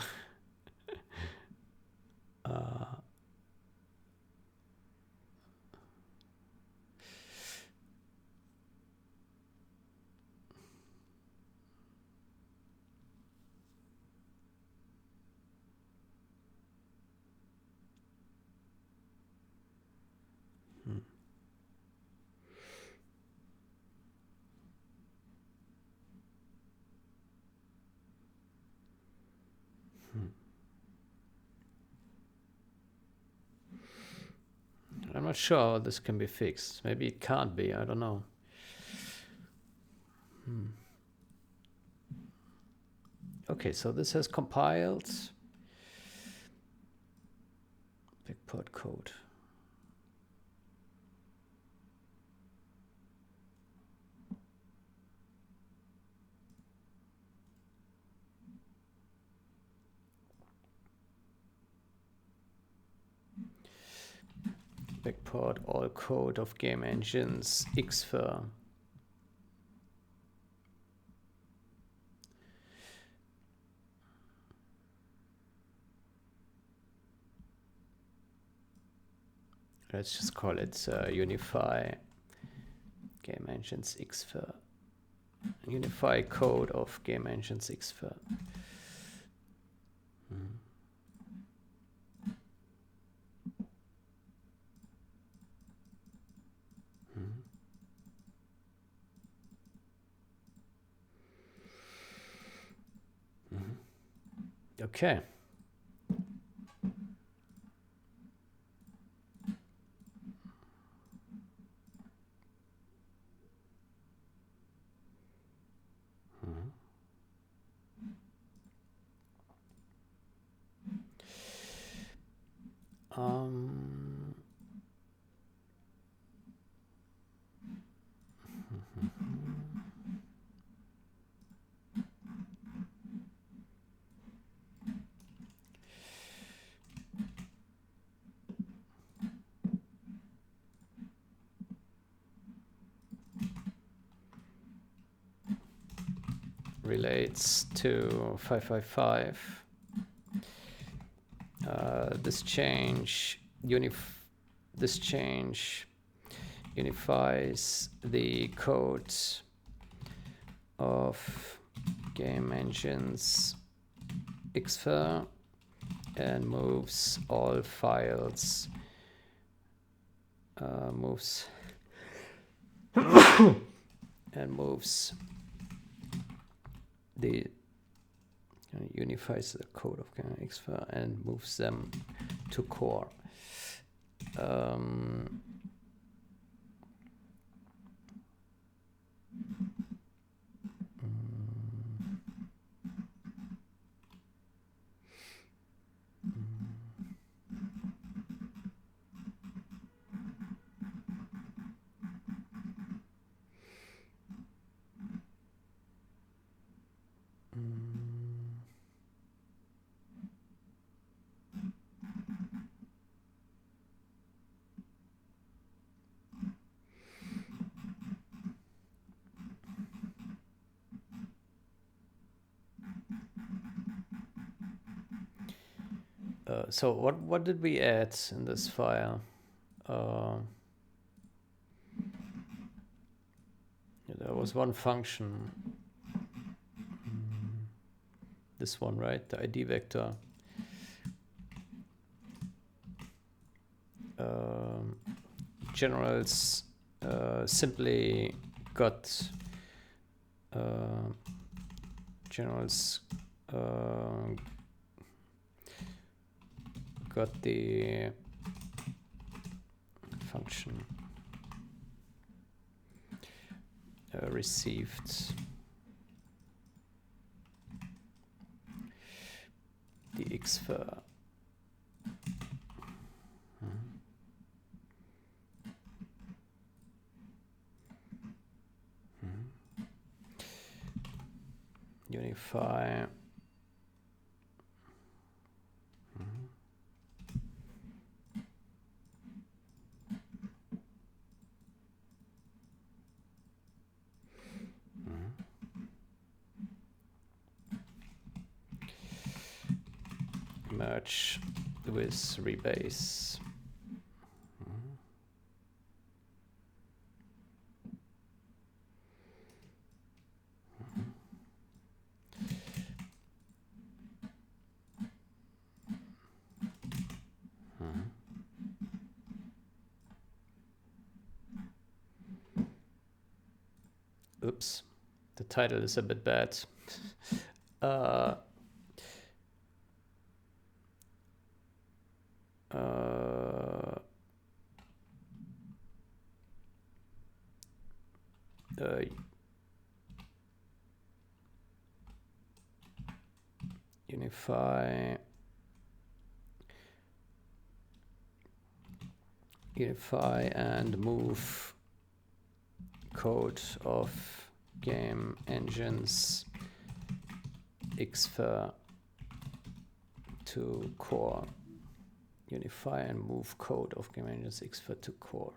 I'm not sure how this can be fixed. Maybe it can't be, I don't know. Okay, so this has compiled. Backport code. Backport all code of GameEngine's Xfer. Let's just call it unify GameEngine's Xfer. Unify code of GameEngine's Xfer. Okay. Relates to 555. This change unifies the code of GameEngine's Xfer and moves all files. and moves the unifies the code of Xfer and moves them to core. So what did we add in this file? There was one function. This one, right? The ID vector. Generals simply got generals got the function received the Xfer. Unify. Merge with rebase. Oops, the title is a bit bad. Unify and move code of GameEngine's Xfer to core. Unify and move code of GameEngine's Xfer to core.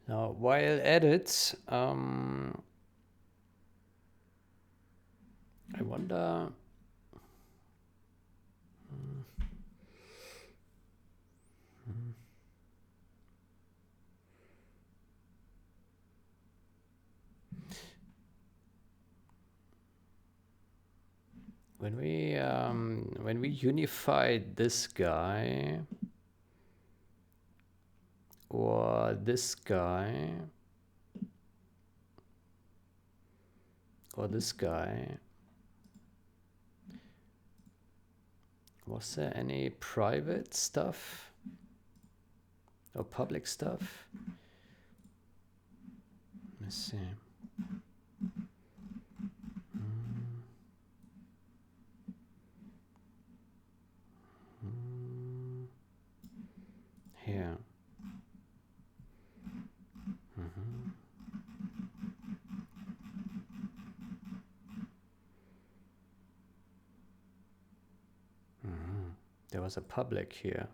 Now, while at it, I wonder. When we unified this guy or this guy or this guy, was there any private stuff or public stuff? Let's see. Here. There was a public here.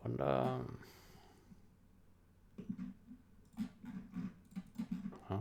Wonder. Huh?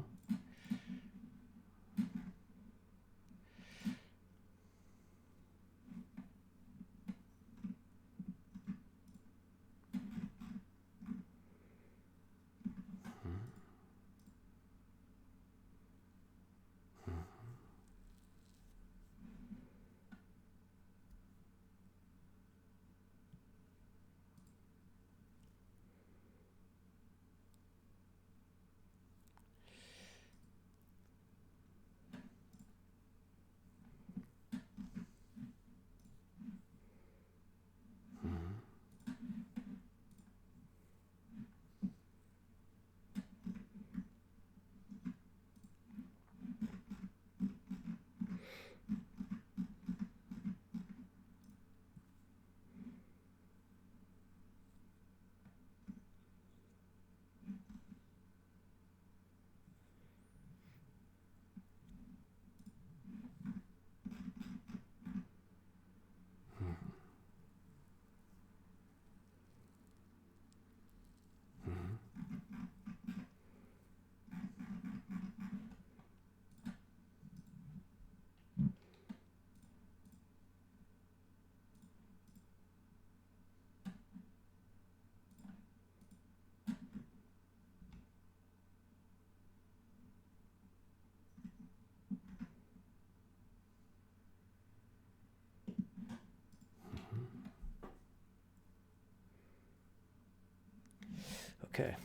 Okay.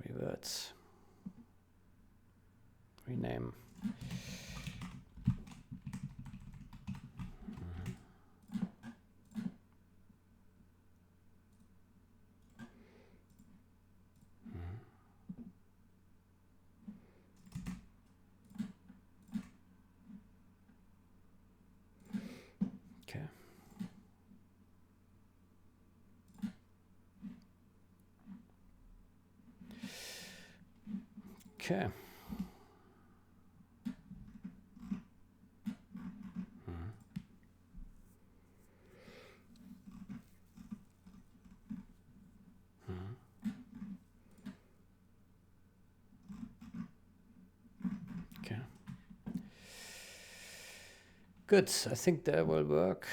Revert. Rename. Okay. Okay. Okay. Good. I think that will work.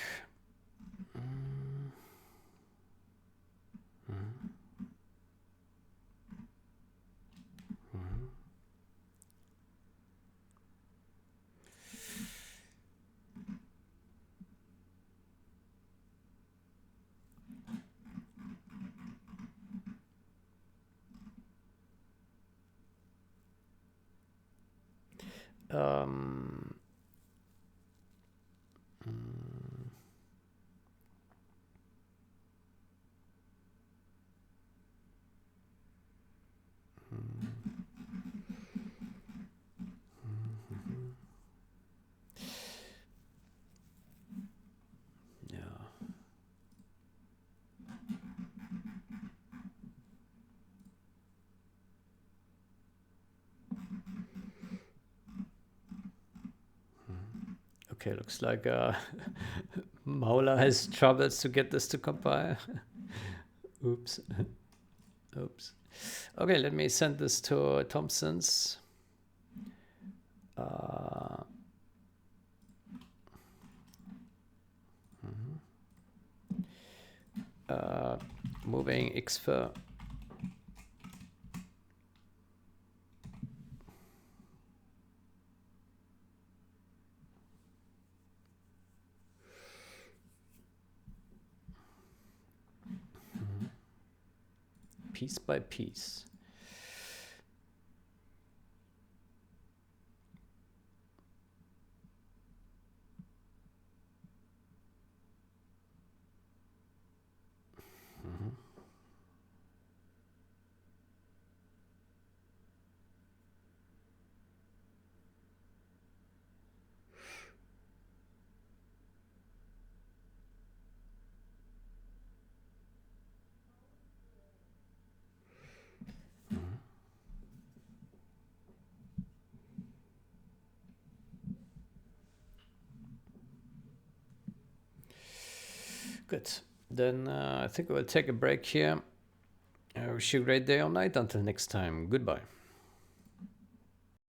Um, yeah. Okay, looks like Mauler has troubles to get this to compile. Oops. Oops. Okay, let me send this to Thompson's. Moving Xfer. Piece by piece. Good. Then I think we'll take a break here. I wish you a great day or night. Until next time. Goodbye.